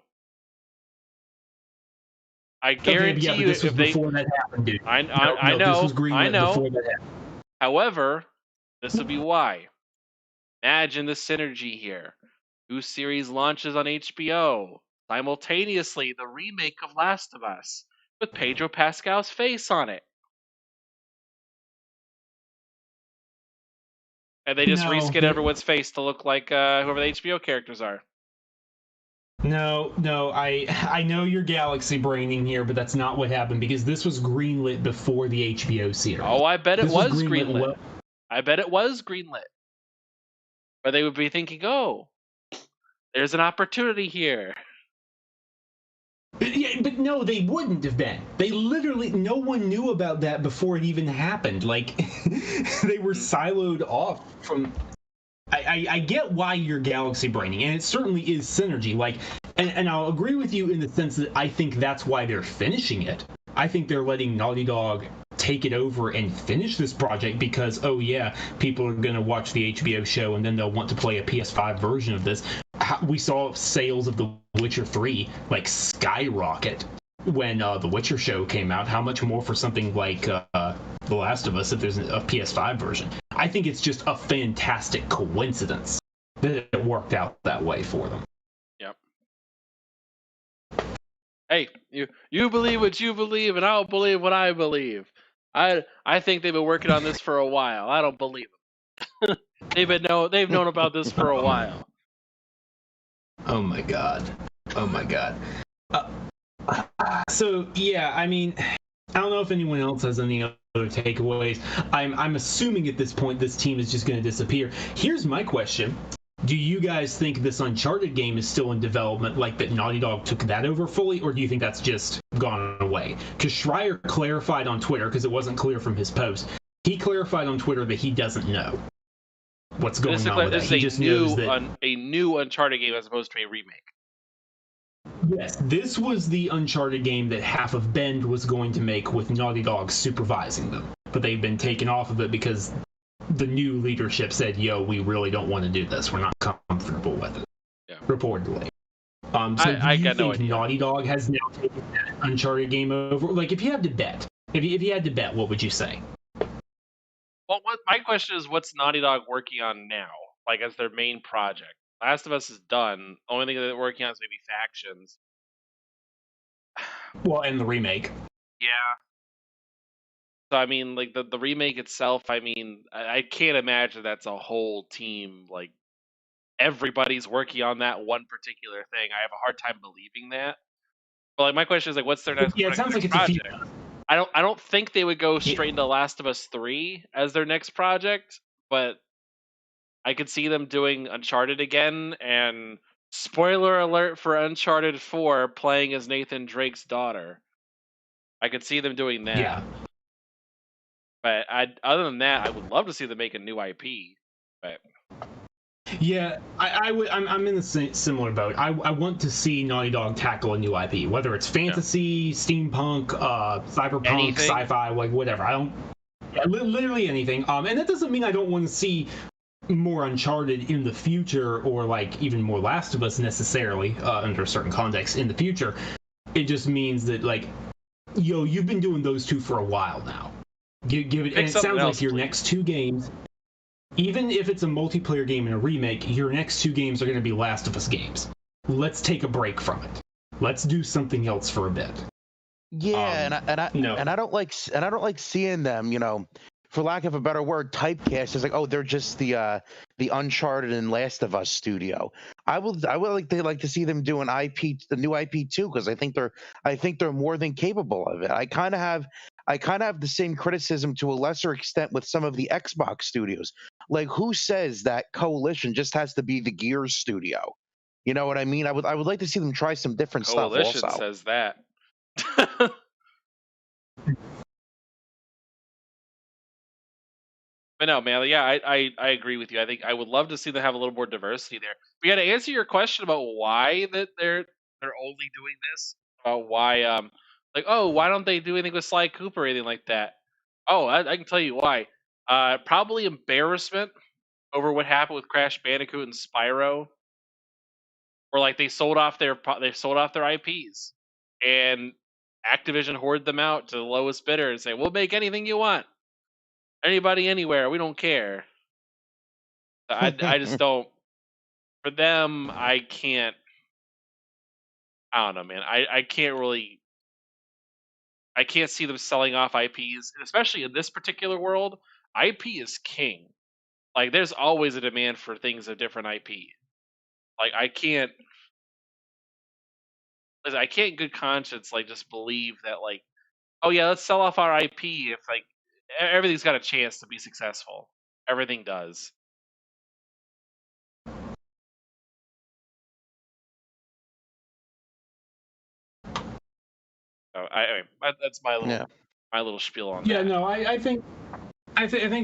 I guarantee yeah, but you, this was if they, before that happened, dude. I No, know, this was greenlit before that happened. However, this would be why. Imagine the synergy here. New series launches on HBO simultaneously. The remake of Last of Us with Pedro Pascal's face on it. And they just reskin everyone's face to look like whoever the HBO characters are. No, I know you're galaxy braining here, but that's not what happened because this was greenlit before the HBO series. Oh, I bet it was greenlit. Well, I bet it was greenlit. But they would be thinking, oh, there's an opportunity here. But no, they wouldn't have been. They literally, no one knew about that before it even happened. Like, they were siloed off from. I get why you're galaxy braining, and it certainly is synergy. Like, and I'll agree with you in the sense that I think that's why they're finishing it. I think they're letting Naughty Dog take it over and finish this project because, oh yeah, people are going to watch the HBO show and then they'll want to play a PS5 version of this. We saw sales of The Witcher 3 like skyrocket when The Witcher show came out. How much more for something like The Last of Us if there's a PS5 version? I think it's just a fantastic coincidence that it worked out that way for them. Yep. Hey, you believe what you believe, and I'll believe what I believe. I think they've been working on this for a while. I don't believe them. They've known about this for a while. Oh my god. Oh my god. So yeah, I mean, I don't know if anyone else has any other takeaways. I'm assuming at this point this team is just going to disappear. Here's my question. Do you guys think this Uncharted game is still in development, like that Naughty Dog took that over fully, or do you think that's just gone away? Because Schreier clarified on Twitter, because it wasn't clear from his post, he clarified on Twitter that he doesn't know what's going on with that. He just knows that a new Uncharted game as opposed to a remake. Yes, this was the Uncharted game that half of Bend was going to make with Naughty Dog supervising them. But they've been taken off of it because the new leadership said, yo, we really don't want to do this. We're not comfortable with it. Yeah. Reportedly. So I do you got no think idea. Naughty Dog has now taken that Uncharted game over? Like, if you had to bet, if you had to bet, what would you say? Well, my question is, what's Naughty Dog working on now? Like, as their main project? Last of Us is done. The only thing that they're working on is maybe Factions. Well, and the remake. Yeah. So, I mean, like, the remake itself, I mean, I can't imagine that's a whole team. Like, everybody's working on that one particular thing. I have a hard time believing that. But, like, my question is, like, what's their next Yeah, it sounds like it's project? a few. I don't think they would go straight into Last of Us 3 as their next project, but I could see them doing Uncharted again, and spoiler alert for Uncharted 4 playing as Nathan Drake's daughter. I could see them doing that. Yeah. But other than that, I would love to see them make a new IP. But Yeah, I'm in the similar boat. I want to see Naughty Dog tackle a new IP, whether it's fantasy, steampunk, cyberpunk, Anything. sci-fi, like whatever. I don't, literally anything. And that doesn't mean I don't want to see more Uncharted in the future, or like even more Last of Us necessarily, under a certain context in the future. It just means that, like, yo, you've been doing those two for a while now. Give it, and it sounds like your next two games, even if it's a multiplayer game and a remake, your next two games are going to be Last of Us games. Let's take a break from it. Let's do something else for a bit. Yeah, and I don't like seeing them, you know, for lack of a better word, typecast as like, oh, they're just the Uncharted and Last of Us studio. I would like to see them do the new IP too, because I think they're more than capable of it. I kind of have the same criticism to a lesser extent with some of the Xbox studios. Like, who says that Coalition just has to be the Gears studio? You know what I mean? I would like to see them try some different Coalition stuff also. says that. But no, man, yeah, I agree with you. I think I would love to see them have a little more diversity there. We got to answer your question about why that they're only doing this. About why Like, oh, why don't they do anything with Sly Cooper or anything like that? Oh, I can tell you why. Probably embarrassment over what happened with Crash Bandicoot and Spyro, where like they sold off their IPs, and Activision hoarded them out to the lowest bidder and say, "We'll make anything you want, anybody, anywhere. We don't care." I just don't. For them, I can't. I don't know, man. I can't really. I can't see them selling off IPs, especially in this particular world. IP is king. Like, there's always a demand for things of different IP. Like, I can't in good conscience like just believe that like, oh yeah, let's sell off our IP if like everything's got a chance to be successful. Everything does. So that's my little spiel on Yeah, that. no, I think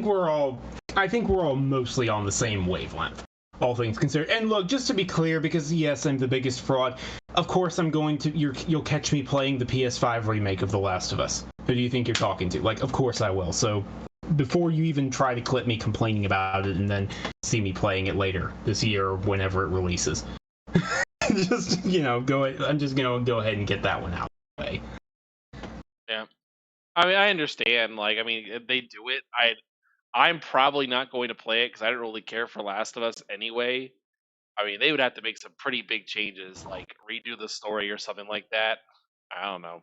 we're all mostly on the same wavelength, all things considered. And look, just to be clear, because yes, I'm the biggest fraud. Of course, I'm going to. You'll catch me playing the PS5 remake of The Last of Us. Who do you think you're talking to? Like, of course I will. So before you even try to clip me complaining about it and then see me playing it later this year or whenever it releases, just go. I'm just gonna go ahead and get that one out of the way. Yeah. I mean, I understand. Like, I mean, if they do it, I'm probably not going to play it because I don't really care for Last of Us anyway. I mean, they would have to make some pretty big changes, like redo the story or something like that. I don't know.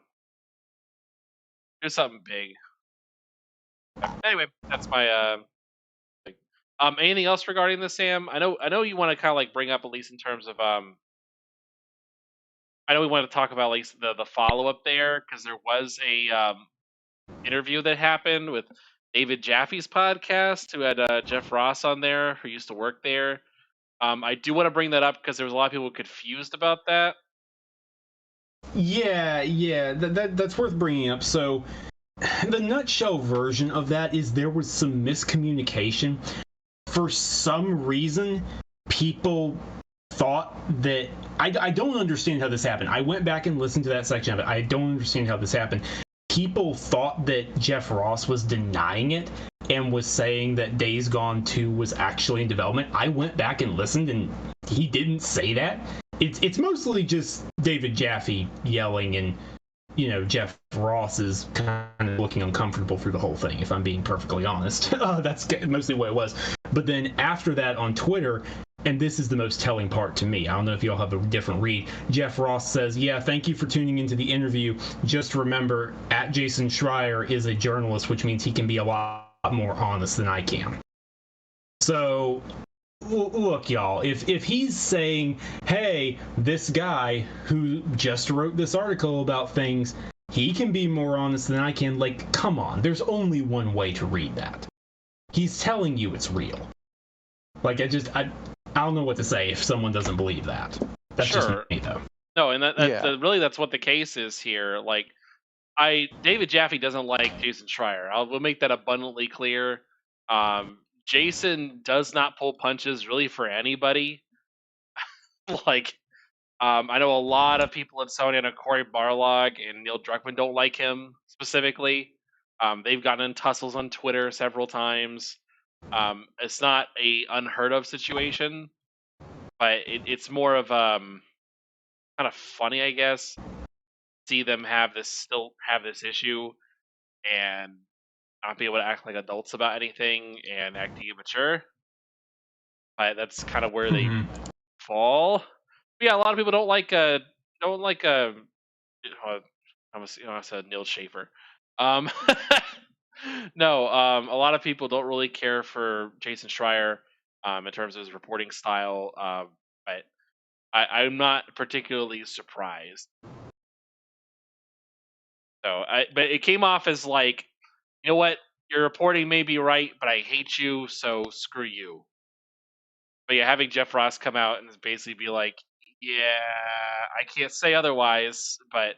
Do something big. Anyway, that's my thing. Anything else regarding this, Sam? I know you want to kind of like bring up, at least in terms of I know we want to talk about like the follow up there, because there was a interview that happened with David Jaffe's podcast, who had Jeff Ross on there, who used to work there. I do want to bring that up because there was a lot of people confused about that. Yeah, that's worth bringing up. So, the nutshell version of that is there was some miscommunication. For some reason, people thought that I don't understand how this happened. I went back and listened to that section of it. I don't understand how this happened. People thought that Jeff Ross was denying it and was saying that Days Gone 2 was actually in development. I went back and listened, and he didn't say that. It's mostly just David Jaffe yelling, and Jeff Ross is kind of looking uncomfortable through the whole thing, if I'm being perfectly honest. That's mostly what it was. But then after that on Twitter, and this is the most telling part to me, I don't know if you all have a different read, Jeff Ross says, yeah, thank you for tuning into the interview. Just remember, @Jason Schreier is a journalist, which means he can be a lot more honest than I can. So, look, y'all, if he's saying, hey, this guy who just wrote this article about things, he can be more honest than I can, like, come on, there's only one way to read that. He's telling you it's real. Like, I don't know what to say if someone doesn't believe that. That's just me, though. No, and really that's what the case is here. Like, David Jaffe doesn't like Jason Schreier. We'll make that abundantly clear. Jason does not pull punches really for anybody. Like, I know a lot of people in Sony, and Corey Barlog and Neil Druckmann don't like him specifically. They've gotten in tussles on Twitter several times. It's not a unheard of situation, but it's more of kind of funny, I guess. See them still have this issue and not be able to act like adults about anything and acting immature. But that's kind of where they fall. But yeah, a lot of people don't like I said Neil Schaefer. No, a lot of people don't really care for Jason Schreier in terms of his reporting style. But I'm not particularly surprised. So, but it came off as like, you know what, your reporting may be right, but I hate you, so screw you. But yeah, having Jeff Ross come out and basically be like, yeah, I can't say otherwise, but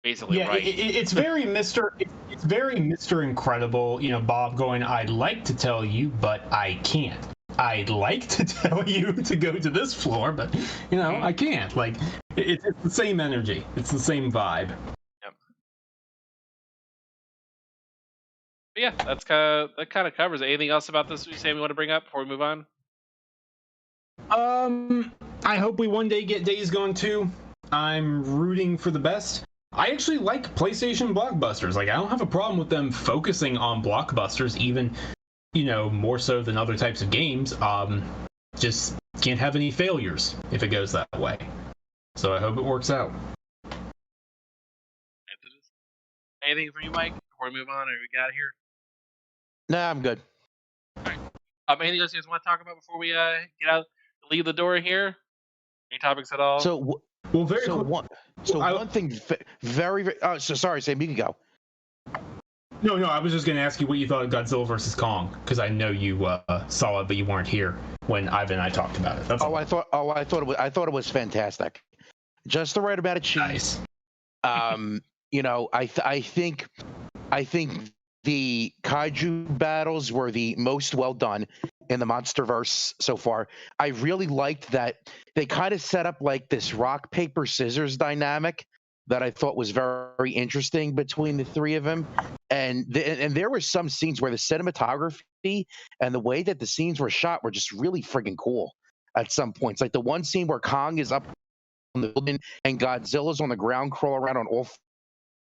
basically right. It's very It's very Mr. Incredible. Bob going, I'd like to tell you, but I can't. I'd like to tell you to go to this floor, but I can't. Like, It's the same energy. It's the same vibe. Yep. But yeah, that kind of covers it. Anything else about this, Sam, you want to bring up before we move on? I hope we one day get Days Gone 2. I'm rooting for the best. I actually like PlayStation blockbusters. Like, I don't have a problem with them focusing on blockbusters, even, more so than other types of games. Just can't have any failures if it goes that way. So I hope it works out. Anything for you, Mike, before we move on, or we got here? Nah, I'm good. All right. Anything else you guys want to talk about before we get out, leave the door here? Any topics at all? So, Well, very so quick. one thing, very, very. Oh, so sorry, Sam. You can go. No, I was just going to ask you what you thought of Godzilla vs. Kong, because I know you saw it, but you weren't here when Ivan and I talked about it. That's all. I thought it was fantastic. Just the right amount of cheese. Nice. I think the kaiju battles were the most well done in the Monsterverse so far. I really liked that they kind of set up like this rock, paper, scissors dynamic that I thought was very interesting between the three of them. And there were some scenes where the cinematography and the way that the scenes were shot were just really friggin' cool at some points. Like the one scene where Kong is up on the building and Godzilla's on the ground, crawling around on all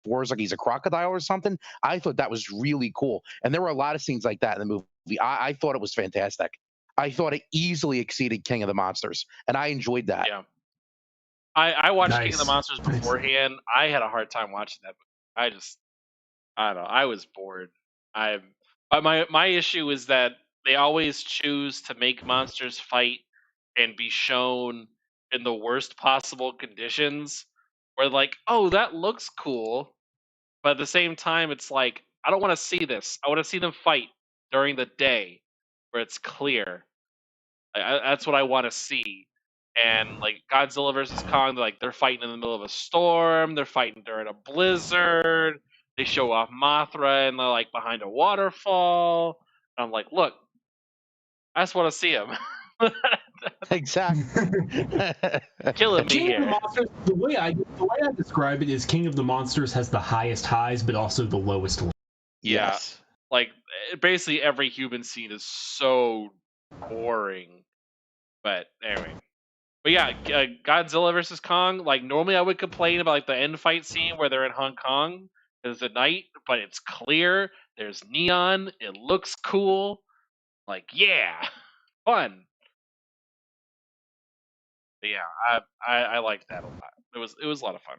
fours like he's a crocodile or something. I thought that was really cool. And there were a lot of scenes like that in the movie. I thought it was fantastic. I thought it easily exceeded King of the Monsters, and I enjoyed that. Yeah. I watched Nice. King of the Monsters beforehand. I had a hard time watching that. I don't know. I was bored. My issue is that they always choose to make monsters fight and be shown in the worst possible conditions. Where like, oh, that looks cool, but at the same time, it's like I don't want to see this. I want to see them fight during the day, where it's clear. That's what I want to see. And like Godzilla versus Kong, they're fighting in the middle of a storm. They're fighting during a blizzard. They show off Mothra and they're like behind a waterfall. And I'm like, look, I just want to see him. Exactly. Killing me King of the here. Monsters, the way I describe it is King of the Monsters has the highest highs, but also the lowest lows. Yeah. Yes. Like basically every human scene is so boring. But anyway. But yeah, Godzilla versus Kong. Like normally I would complain about like the end fight scene where they're in Hong Kong. It's at night, but it's clear. There's neon. It looks cool. Like yeah, fun. But yeah, I liked that a lot. It was a lot of fun.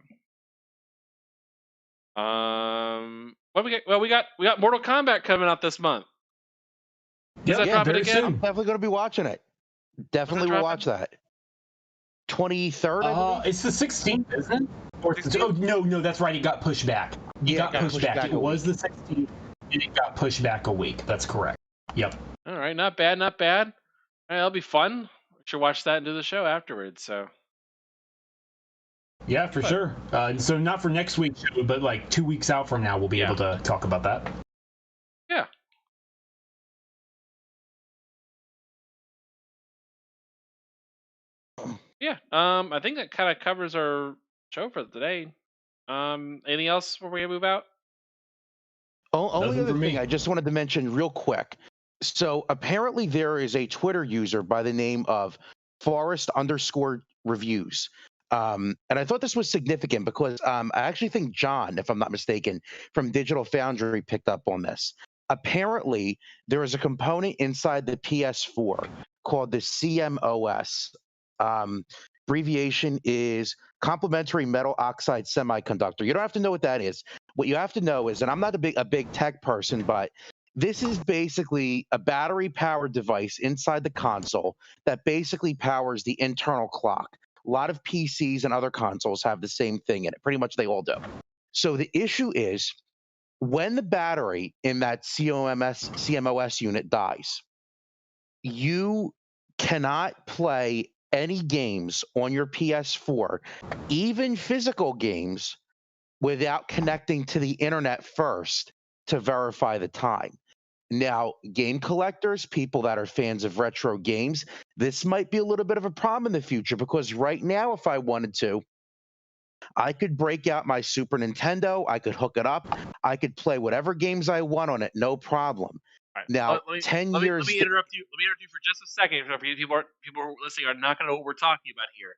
What we got? Well, we got Mortal Kombat coming out this month. Is that dropping very again? soon. I'm definitely going to be watching it. Definitely will watch that. 23rd, I believe? It's the 16th, isn't it? Or 16th? Oh, no, that's right. It got pushed back. It got pushed back. It was the 16th, and it got pushed back a week. That's correct. Yep. All right, not bad, not bad. All right, that'll be fun. We should watch that and do the show afterwards. So. Yeah, for sure. So not for next week's show, but like 2 weeks out from now, we'll be able to talk about that. Yeah. Yeah. I think that kind of covers our show for today. Anything else before we move out? Only Nothing other for me. thing I just wanted to mention real quick. So apparently there is a Twitter user by the name of Forest_reviews. And I thought this was significant because I actually think John, if I'm not mistaken, from Digital Foundry picked up on this. Apparently, there is a component inside the PS4 called the CMOS. Abbreviation is complementary metal oxide semiconductor. You don't have to know what that is. What you have to know is, and I'm not a big tech person, but this is basically a battery-powered device inside the console that basically powers the internal clock. A lot of PCs and other consoles have the same thing in it. Pretty much they all do. So the issue is when the battery in that CMOS unit dies, you cannot play any games on your PS4, even physical games, without connecting to the internet first to verify the time. Now, game collectors, people that are fans of retro games, this might be a little bit of a problem in the future because right now, if I wanted to, I could break out my Super Nintendo, I could hook it up, I could play whatever games I want on it, no problem. All right. Now, Let me 10 let me years. interrupt you. Let me interrupt you for just a second. So people are listening are not going to know what we're talking about here.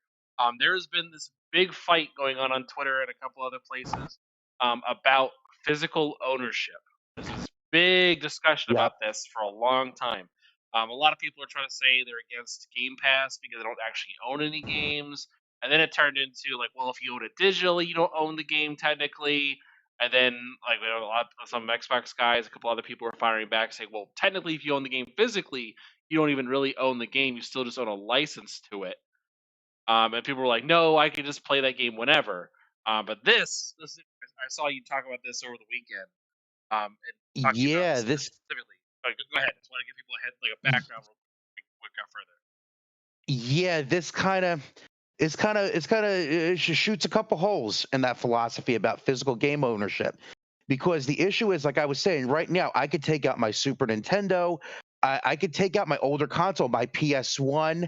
There has been this big fight going on Twitter and a couple other places about physical ownership. There's this big discussion Yep. about this for a long time. A lot of people are trying to say they're against Game Pass because they don't actually own any games. And then it turned into like, well, if you own it digitally, you don't own the game technically. And then, like, some Xbox guys, a couple other people were firing back, saying, "Well, technically, if you own the game physically, you don't even really own the game. You still just own a license to it." And people were like, "No, I can just play that game whenever." But I saw you talk about this over the weekend, and talk to you about Yeah, this this specifically. Go ahead. I just want to give people a background real quick. We go further. yeah, this kind of shoots a couple holes in that philosophy about physical game ownership, because the issue is, like I was saying, right now I could take out my Super Nintendo, I could take out my older console, my PS1,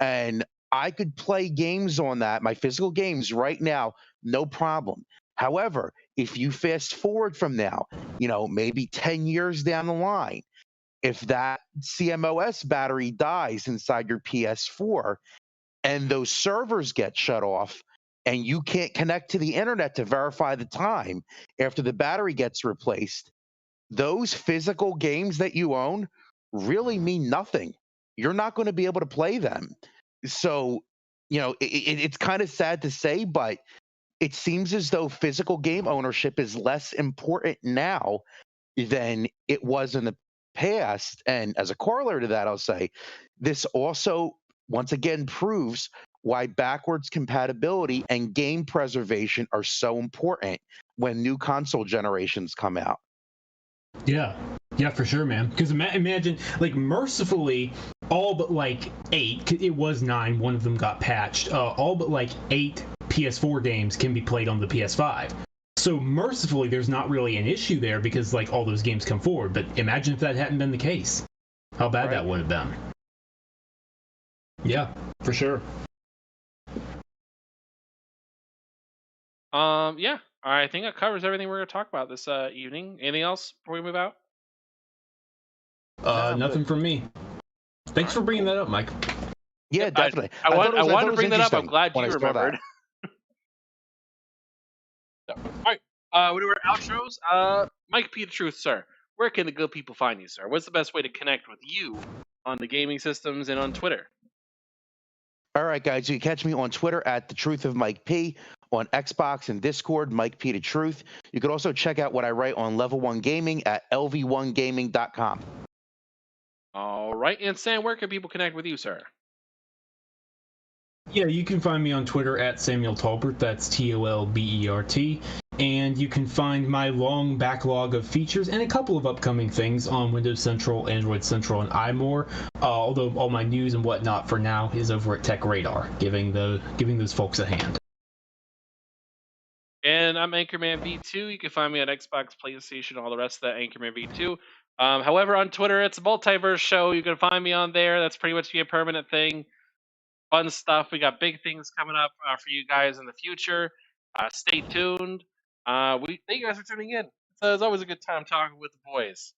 and I could play games on that, my physical games right now, no problem. However, if you fast forward from now, maybe 10 years down the line, if that CMOS battery dies inside your PS4 and those servers get shut off and you can't connect to the internet to verify the time after the battery gets replaced, those physical games that you own really mean nothing. You're not going to be able to play them. So, it's kind of sad to say, but it seems as though physical game ownership is less important now than it was in the past. And as a corollary to that, I'll say this also once again proves why backwards compatibility and game preservation are so important when new console generations come out. Yeah. Yeah, for sure, man. Because imagine, like, mercifully, all but like 8, it was 9, one of them got patched, all but like 8 PS4 games can be played on the PS5. So mercifully, there's not really an issue there because, like, all those games come forward. But imagine if that hadn't been the case. How bad that would have been. Yeah, for sure. Yeah. All right, I think that covers everything we're going to talk about this evening. Anything else before we move out? Nothing from me. Thanks for bringing that up, Mike. Yeah, Yep, definitely. I thought it wanted to was bring that up. I'm interesting glad when you I saw that. remembered. All right. We do our outros. Mike P. the Truth, sir. Where can the good people find you, sir? What's the best way to connect with you on the gaming systems and on Twitter? All right, guys, you can catch me on Twitter at The Truth of Mike P, on Xbox and Discord, Mike P. The Truth. You can also check out what I write on Level 1 Gaming at lv1gaming.com. All right. And Sam, where can people connect with you, sir? Yeah, you can find me on Twitter at Samuel Tolbert, that's Tolbert, and you can find my long backlog of features and a couple of upcoming things on Windows Central, Android Central, and iMore, although all my news and whatnot for now is over at Tech Radar, giving those folks a hand. And I'm Anchorman V2. You can find me on Xbox, PlayStation, all the rest of that Anchorman V2. However, on Twitter, it's a Multiverse Show. You can find me on there. That's pretty much be a permanent thing. Fun stuff. We got big things coming up for you guys in the future. Stay tuned. We thank you guys for tuning in. It's always a good time talking with the boys.